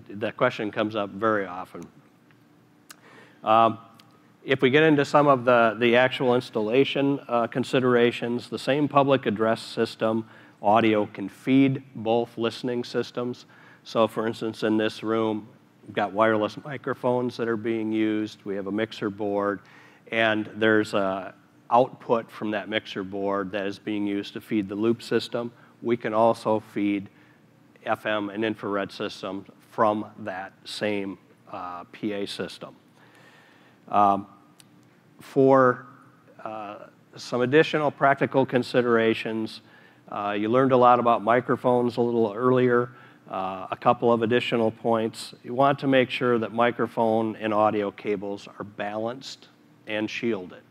That question comes up very often. If we get into some of the actual installation considerations, the same public address system audio can feed both listening systems. So for instance, in this room, we've got wireless microphones that are being used. We have a mixer board, and there's an output from that mixer board that is being used to feed the loop system. We can also feed FM and infrared systems from that same PA system. For some additional practical considerations, you learned a lot about microphones a little earlier. A couple of additional points. You want to make sure that microphone and audio cables are balanced and shielded.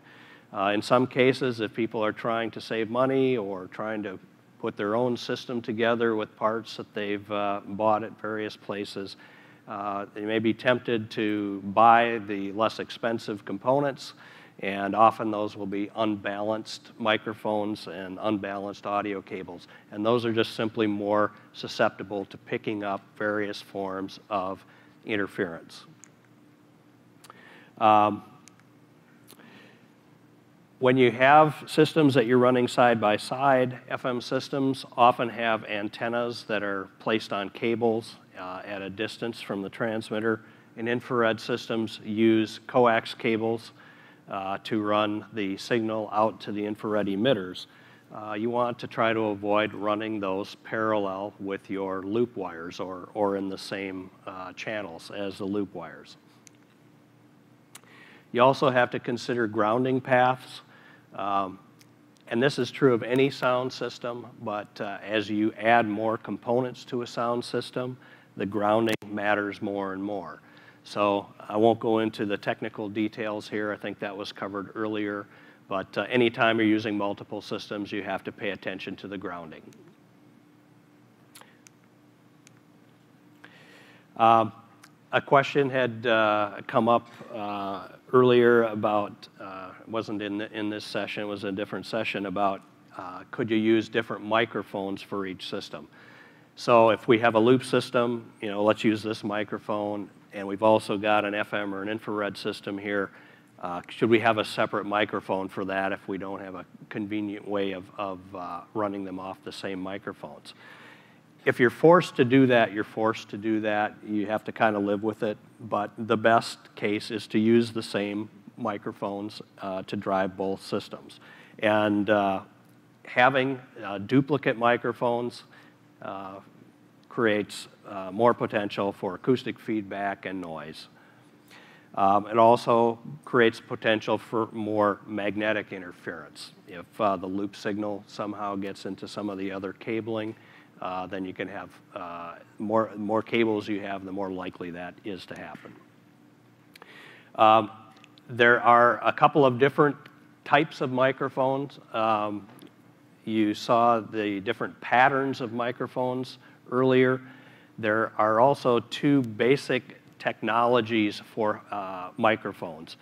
In some cases, if people are trying to save money or trying to put their own system together with parts that they've bought at various places, they may be tempted to buy the less expensive components, and often those will be unbalanced microphones and unbalanced audio cables. And those are just simply more susceptible to picking up various forms of interference. When you have systems that you're running side by side, FM systems often have antennas that are placed on cables at a distance from the transmitter. And infrared systems use coax cables to run the signal out to the infrared emitters. You want to try to avoid running those parallel with your loop wires or in the same channels as the loop wires. You also have to consider grounding paths. And this is true of any sound system, but as you add more components to a sound system, the grounding matters more and more. So I won't go into the technical details here. I think that was covered earlier. But anytime you're using multiple systems, you have to pay attention to the grounding. A question had come up earlier about, it wasn't in this session, it was a different session, about could you use different microphones for each system? So if we have a loop system, let's use this microphone, and we've also got an FM or an infrared system here. Should we have a separate microphone for that if we don't have a convenient way of running them off the same microphones? If you're forced to do that, you're forced to do that. You have to kind of live with it. But the best case is to use the same microphones to drive both systems. And having duplicate microphones creates more potential for acoustic feedback and noise. It also creates potential for more magnetic interference. If the loop signal somehow gets into some of the other cabling, then you can have more cables you have, the more likely that is to happen. There are a couple of different types of microphones. You saw the different patterns of microphones earlier. There are also two basic technologies for microphones.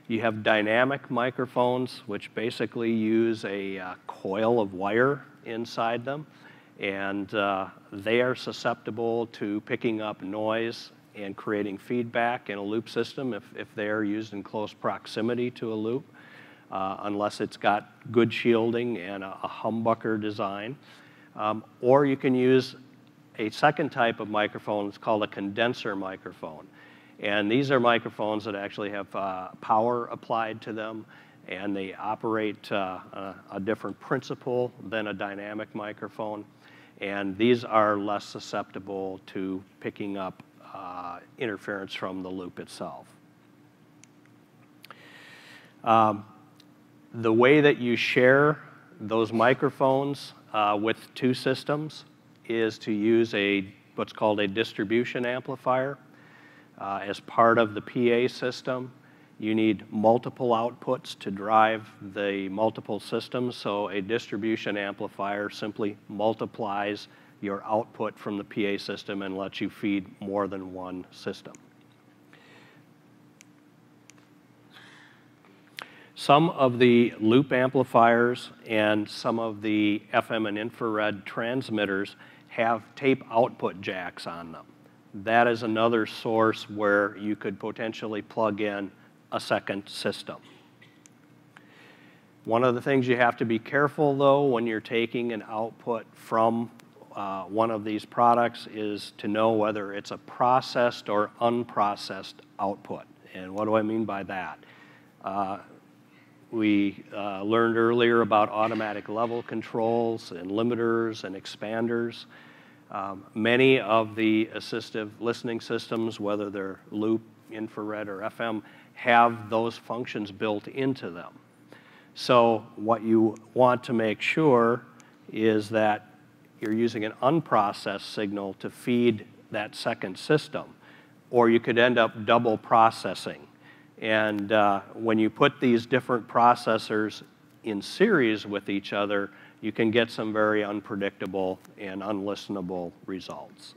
You have dynamic microphones, which basically use a coil of wire inside them, and they are susceptible to picking up noise and creating feedback in a loop system if they are used in close proximity to a loop, unless it's got good shielding and a humbucker design. Or you can use a second type of microphone. It's called a condenser microphone. And these are microphones that actually have power applied to them, and they operate a different principle than a dynamic microphone. And these are less susceptible to picking up interference from the loop itself. The way that you share those microphones with two systems is to use what's called a distribution amplifier. As part of the PA system, you need multiple outputs to drive the multiple systems, so a distribution amplifier simply multiplies your output from the PA system and lets you feed more than one system. Some of the loop amplifiers and some of the FM and infrared transmitters have tape output jacks on them. That is another source where you could potentially plug in a second system. One of the things you have to be careful, though, when you're taking an output from one of these products is to know whether it's a processed or unprocessed output. And what do I mean by that? We learned earlier about automatic level controls and limiters and expanders. Many of the assistive listening systems, whether they're loop, infrared, or FM, have those functions built into them. So what you want to make sure is that you're using an unprocessed signal to feed that second system, or you could end up double processing. And when you put these different processors in series with each other, you can get some very unpredictable and unlistenable results.